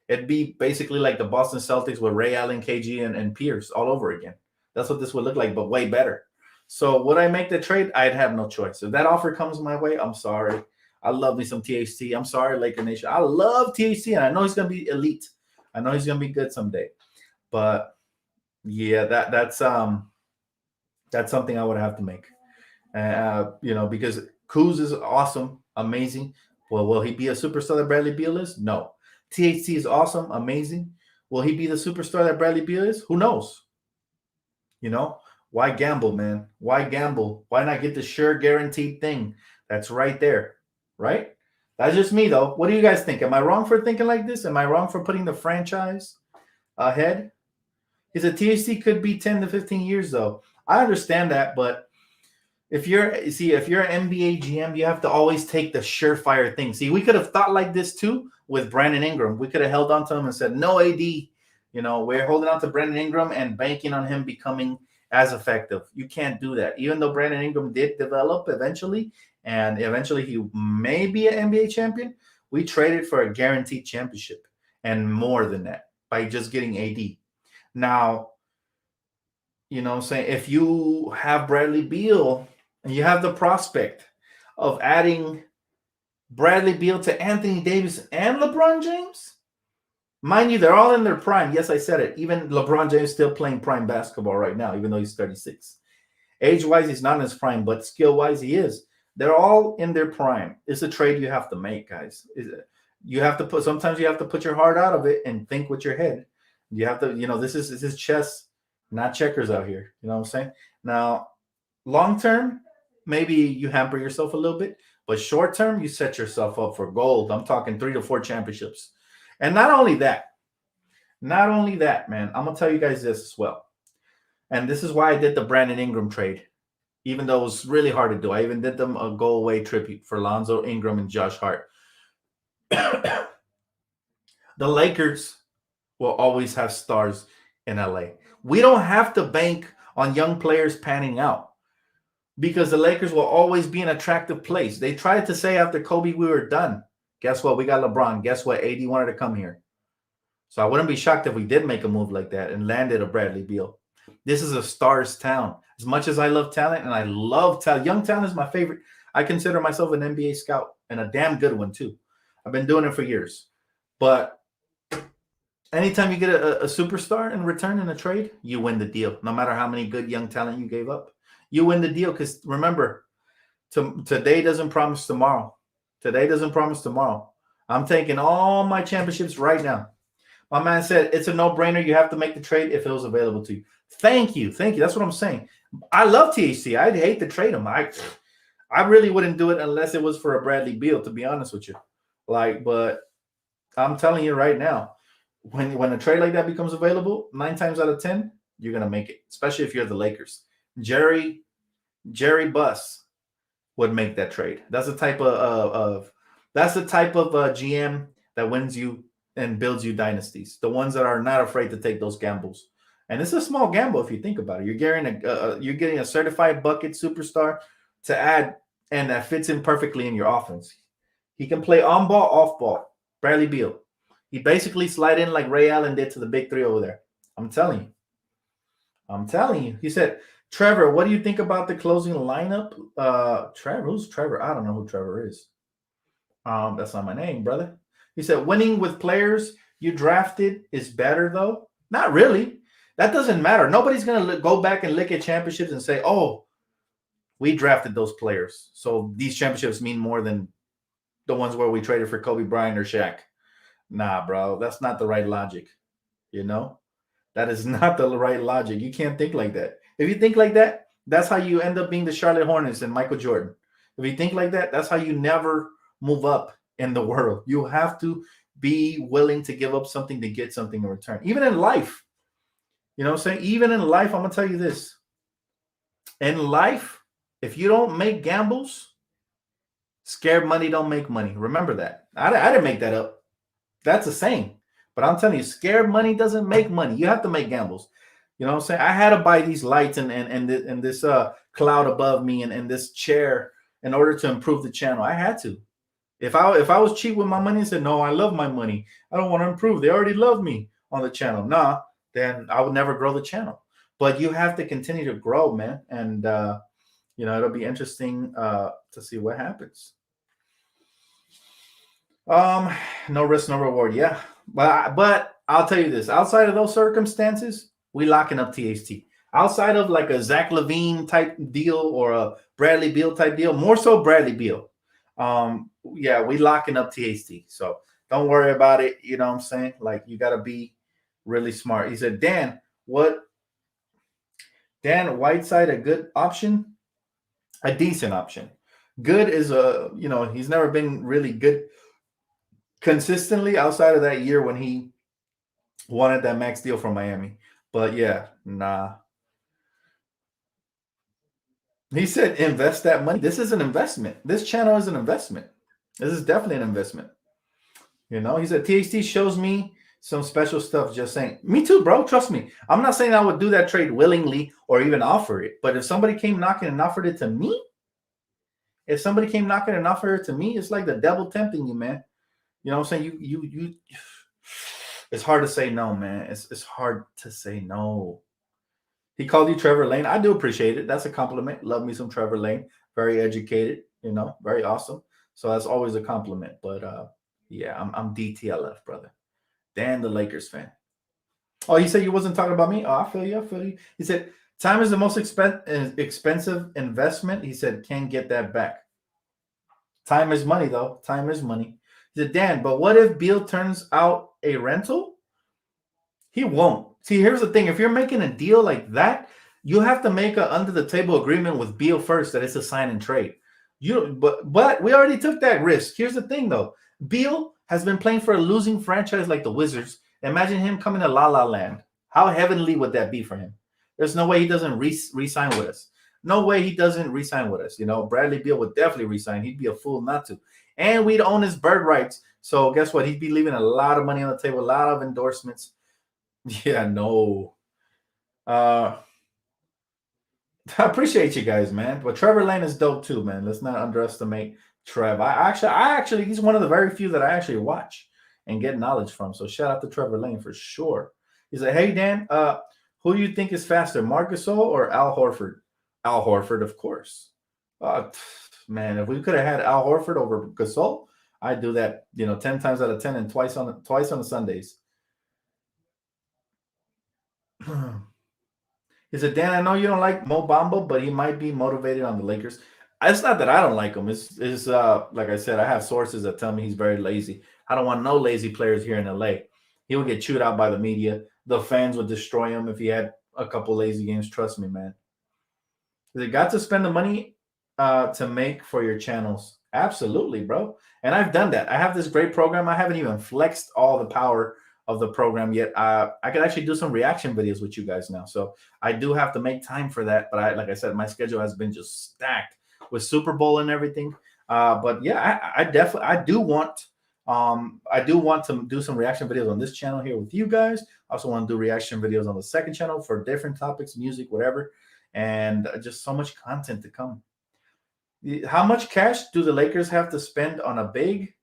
it'd be basically like the Boston Celtics with Ray Allen, KG, and Pierce all over again. That's what this would look like, but way better. So would I make the trade? I'd have no choice. If that offer comes my way, I'm sorry. I love me some THC. I'm sorry, Laker Nation. I love THC, and I know he's going to be elite. I know he's going to be good someday. But yeah, that's something I would have to make. Because Kuz is awesome, amazing. Well, will he be a superstar that Bradley Beal is? No. THC is awesome, amazing. Will he be the superstar that Bradley Beal is? Who knows? You know, why gamble, man? Why gamble? Why not get the sure guaranteed thing that's right there, right? That's just me, though. What do you guys think? Am I wrong for thinking like this? Am I wrong for putting the franchise ahead? He said THC could be 10 to 15 years, though. I understand that, but if you're an NBA GM, you have to always take the surefire thing. See, we could have thought like this too with Brandon Ingram. We could have held on to him and said, no AD. You know, we're holding on to Brandon Ingram and banking on him becoming as effective. You can't do that. Even though Brandon Ingram did develop eventually, and eventually he may be an NBA champion, we traded for a guaranteed championship and more than that by just getting AD. Now, you know what I'm saying? If you have Bradley Beal and you have the prospect of adding Bradley Beal to Anthony Davis and LeBron James, Mind you, they're all in their prime. Yes, I said it. Even LeBron James is still playing prime basketball right now, even though he's 36. Age-wise, he's not in his prime, but skill-wise, he is. They're all in their prime. It's a trade you have to make, guys. You have to put. Sometimes you have to put your heart out of it and think with your head. You have to. This is chess, not checkers out here. You know what I'm saying? Now, long term, maybe you hamper yourself a little bit, but short term, you set yourself up for gold. I'm talking 3 to 4 championships, and not only that, man. I'm gonna tell you guys this as well, and this is why I did the Brandon Ingram trade, even though it was really hard to do. I even did them a go away tribute for Lonzo Ingram and Josh Hart. The Lakers will always have stars in LA. We don't have to bank on young players panning out because the Lakers will always be an attractive place. They tried to say after Kobe, we were done. Guess what? We got LeBron. Guess what? AD wanted to come here. So I wouldn't be shocked if we did make a move like that and landed a Bradley Beal. This is a stars town. As much as I love talent, and I love talent, young talent is my favorite. I consider myself an NBA scout and a damn good one too. I've been doing it for years. But anytime you get a superstar in return in a trade, you win the deal. No matter how many good young talent you gave up, you win the deal. Because remember, today doesn't promise tomorrow. Today doesn't promise tomorrow. I'm taking all my championships right now. My man said it's a no-brainer. You have to make the trade if it was available to you. Thank you. That's what I'm saying. I love THC. I'd hate to trade him. I really wouldn't do it unless it was for a Bradley Beal, to be honest with you. But I'm telling you right now, when a trade like that becomes available, 9 times out of 10, you're gonna make it. Especially if you're the Lakers. Jerry Buss would make that trade. That's the type of GM that wins you and builds you dynasties. The ones that are not afraid to take those gambles. And it's a small gamble if you think about it. You're getting a certified bucket superstar to add, and that fits in perfectly in your offense. He can play on ball, off ball. Bradley Beal. He basically slide in like Ray Allen did to the big 3 over there. I'm telling you. He said, Trevor, what do you think about the closing lineup? Trevor, who's Trevor? I don't know who Trevor is. That's not my name, brother. He said, winning with players you drafted is better, though. Not really. That doesn't matter. Nobody's going to go back and look at championships and say, oh, we drafted those players, so these championships mean more than the ones where we traded for Kobe Bryant or Shaq. Nah, bro, that's not the right logic. That is not the right logic. You can't think like that. If you think like that, that's how you end up being the Charlotte Hornets and Michael Jordan. If you think like that, that's how you never move up in the world. You have to be willing to give up something to get something in return. Even in life. You know what I'm saying? Even in life, I'm going to tell you this. In life, if you don't make gambles, scared money don't make money. Remember that. I didn't make that up. That's a saying. But I'm telling you, scared money doesn't make money. You have to make gambles. You know what I'm saying? I had to buy these lights and this cloud above me and this chair in order to improve the channel. I had to. If I was cheap with my money and said, no, I love my money, I don't want to improve, they already love me on the channel. Nah, then I would never grow the channel. But you have to continue to grow, man. And, it'll be interesting to see what happens. No risk, no reward. Yeah. But I'll tell you this. Outside of those circumstances, we locking up THT. Outside of like a Zach LaVine type deal or a Bradley Beal type deal, more so Bradley Beal. We locking up THT. So don't worry about it. You know what I'm saying? Like, you got to be really smart. He said, Dan Whiteside, a good option? A decent option. Good is he's never been really good consistently outside of that year when he wanted that max deal from Miami. But yeah, nah. He said invest that money. This is an investment. This channel is an investment. This is definitely an investment. He said THT shows me some special stuff. Just saying. Me too, bro. Trust me. I'm not saying I would do that trade willingly or even offer it. But if somebody came knocking and offered it to me, it's like the devil tempting you, man. You know what I'm saying? You it's hard to say no, man. It's hard to say no. He called you Trevor Lane. I do appreciate it. That's a compliment. Love me some Trevor Lane. Very educated, very awesome. So that's always a compliment. But yeah, I'm DTLF, brother. Dan, the Lakers fan. Oh, you said you wasn't talking about me? Oh, I feel you. I feel you. He said, time is the most expensive investment. He said, can't get that back. Time is money, though. Time is money. He said, Dan, but what if Beal turns out a rental? He won't. See, here's the thing. If you're making a deal like that, you have to make a under the table agreement with Beal first that it's a sign and trade. But we already took that risk. Here's the thing, though. Beal has been playing for a losing franchise like the Wizards. Imagine him coming to La La Land. How heavenly would that be for him? There's no way he doesn't re-sign with us. No way he doesn't re-sign with us. You know, Bradley Beal would definitely re-sign. He'd be a fool not to. And we'd own his bird rights. So guess what? He'd be leaving a lot of money on the table, a lot of endorsements. Yeah, no. I appreciate you guys, man. But Trevor Lane is dope too, man. Let's not underestimate Trev. I actually, he's one of the very few that I actually watch and get knowledge from. So shout out to Trevor Lane for sure. He's like, hey Dan, who do you think is faster, Marc Gasol or Al Horford? Al Horford, of course. Man, if we could have had Al Horford over Gasol, I'd do that, 10 times out of 10 and twice on the Sundays. He said, Dan, I know you don't like Mo Bamba, but he might be motivated on the Lakers. It's not that I don't like him. It's like I said, I have sources that tell me he's very lazy. I don't want no lazy players here in LA. He would get chewed out by the media. The fans would destroy him if he had a couple lazy games. Trust me, man. They got to spend the money to make for your channels. Absolutely, bro. And I've done that. I have this great program. I haven't even flexed all the power of the program yet. I could actually do some reaction videos with you guys now. So I do have to make time for that. But like I said, my schedule has been just stacked with Super Bowl and everything. But yeah, I do want to do some reaction videos on this channel here with you guys. I also want to do reaction videos on the second channel for different topics, music, whatever. And just so much content to come. How much cash do the Lakers have to spend on a big?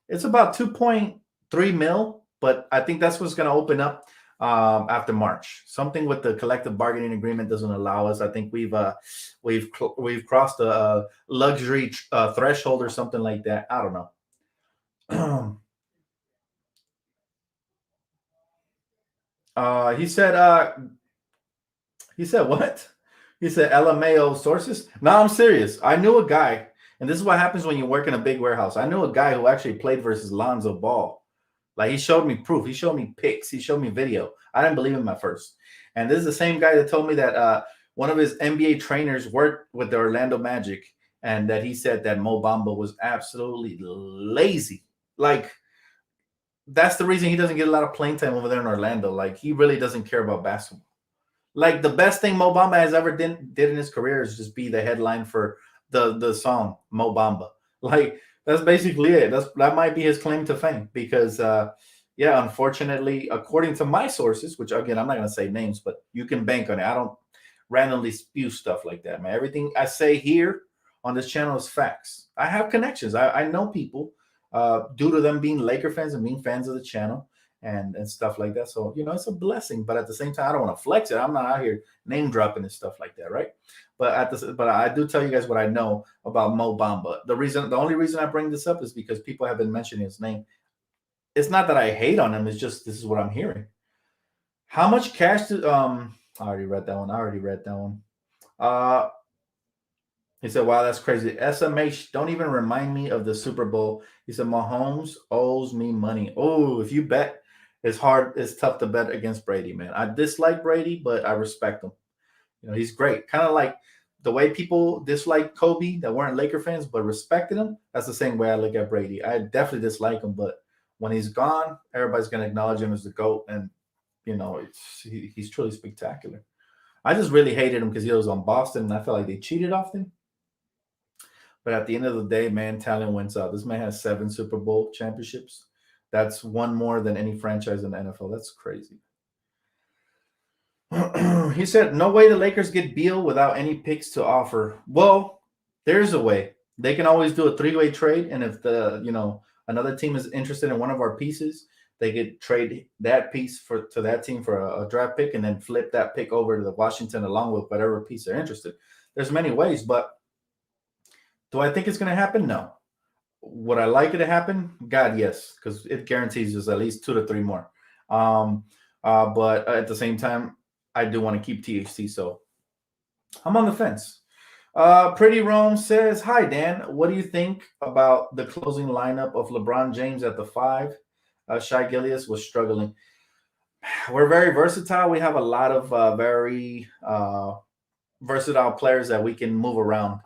It's about 2.3 mil, but I think that's what's going to open up after March. Something with the collective bargaining agreement doesn't allow us. I think we've crossed a luxury threshold or something like that. I don't know. He said what? He said LMAO sources. No, I'm serious. I knew a guy, and this is what happens when you work in a big warehouse. I knew a guy who actually played versus Lonzo Ball. Like, he showed me proof. He showed me pics. He showed me video. I didn't believe him at first. And this is the same guy that told me that one of his NBA trainers worked with the Orlando Magic, and that he said that Mo Bamba was absolutely lazy. Like, that's the reason he doesn't get a lot of playing time over there in Orlando. Like, he really doesn't care about basketball. Like, the best thing Mo Bamba has ever did in his career is just be the headline for the song Mo Bamba. Like, that's basically it. That might be his claim to fame because, unfortunately, according to my sources, which again I'm not going to say names, but you can bank on it. I don't randomly spew stuff like that, man. Everything I say here on this channel is facts. I have connections. I know people due to them being Laker fans and being fans of the channel. And stuff like that. So, it's a blessing. But at the same time, I don't want to flex it. I'm not out here name dropping and stuff like that, right? But I do tell you guys what I know about Mo Bamba. The only reason I bring this up is because people have been mentioning his name. It's not that I hate on him. It's just this is what I'm hearing. How much cash do I already read that one. He said, wow, that's crazy. SMH, don't even remind me of the Super Bowl. He said, Mahomes owes me money. Oh, if you bet, it's tough to bet against Brady, man. I dislike Brady, but I respect him. He's great. Kind of like the way people dislike Kobe that weren't Laker fans, but respected him. That's the same way I look at Brady. I definitely dislike him, but when he's gone, everybody's going to acknowledge him as the GOAT. And, he's truly spectacular. I just really hated him because he was on Boston, and I felt like they cheated often. But at the end of the day, man, talent wins out. This man has 7 Super Bowl championships. That's one more than any franchise in the NFL. That's crazy. He said, no way the Lakers get Beal without any picks to offer. Well, there's a way. They can always do a 3-way trade. And if another team is interested in one of our pieces, they could trade that piece to that team for a draft pick and then flip that pick over to the Washington along with whatever piece they're interested. There's many ways, but do I think it's going to happen? No. Would I like it to happen? God, yes, because it guarantees us at least 2 to 3 more. But at the same time, I do want to keep THT, so I'm on the fence. Pretty Rome says, "Hi Dan, what do you think about the closing lineup of LeBron James at the 5? Shai Gilgeous was struggling. We're very versatile. We have a lot of very versatile players that we can move around.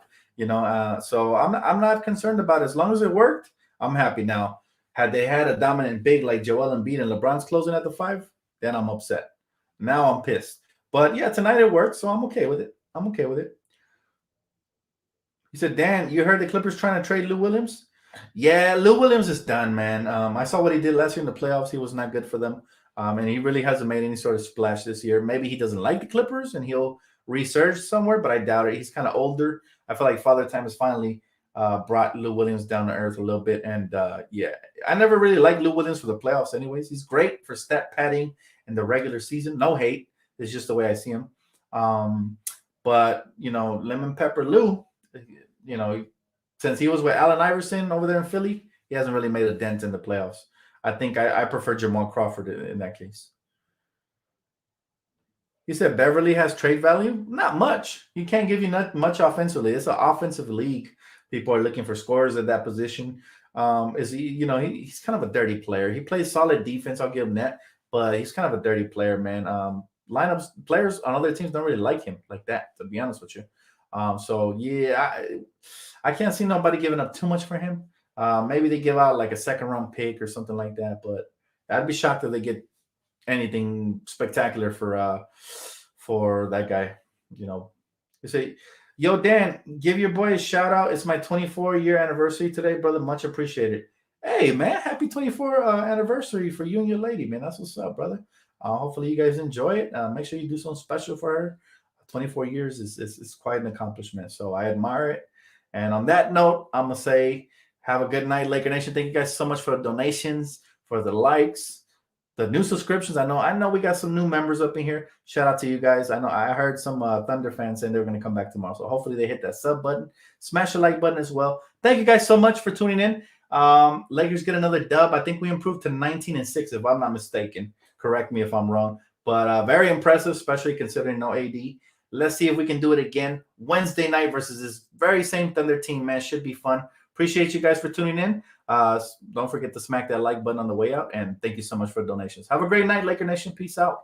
So I'm not concerned about it. As long as it worked, I'm happy. Now, had they had a dominant big like Joel Embiid and LeBron's closing at the 5, then I'm upset. Now I'm pissed. But yeah, tonight it worked, so I'm okay with it. I'm okay with it. He said, Dan, you heard the Clippers trying to trade Lou Williams? Yeah, Lou Williams is done, man. I saw what he did last year in the playoffs. He was not good for them. And he really hasn't made any sort of splash this year. Maybe he doesn't like the Clippers and he'll resurge somewhere, but I doubt it. He's kind of older. I feel like Father Time has finally brought Lou Williams down to earth a little bit. And yeah, I never really liked Lou Williams for the playoffs anyways. He's great for stat padding in the regular season. No hate. It's just the way I see him. But, Lemon Pepper Lou, since he was with Allen Iverson over there in Philly, he hasn't really made a dent in the playoffs. I think I prefer Jamal Crawford in that case. He said Beverly has trade value? Not much. He can't give you not much offensively. It's an offensive league. People are looking for scorers at that position. He's kind of a dirty player. He plays solid defense. I'll give him that, but he's kind of a dirty player, man. Lineups players on other teams don't really like him like that, to be honest with you. So yeah, I can't see nobody giving up too much for him. Maybe they give out like a second round pick or something like that, but I'd be shocked if they get anything spectacular for that guy. You say, yo, Dan, give your boy a shout out. It's my 24-year anniversary today, brother. Much appreciated. Hey, man, happy 24 anniversary for you and your lady, man. That's what's up, brother. Hopefully you guys enjoy it. Make sure you do something special for her. 24 years is quite an accomplishment. So I admire it. And on that note, I'm going to say have a good night, Laker Nation. Thank you guys so much for the donations, for the likes, the new subscriptions. I know we got some new members up in here. Shout out to you guys. I know I heard some Thunder fans saying they're going to come back tomorrow. So hopefully they hit that sub button. Smash the like button as well. Thank you guys so much for tuning in. Lakers get another dub. I think we improved to 19-6, if I'm not mistaken. Correct me if I'm wrong. But very impressive, especially considering no AD. Let's see if we can do it again Wednesday night versus this very same Thunder team, man. Should be fun. Appreciate you guys for tuning in. Don't forget to smack that like button on the way out. And thank you so much for the donations. Have a great night, Laker Nation. Peace out.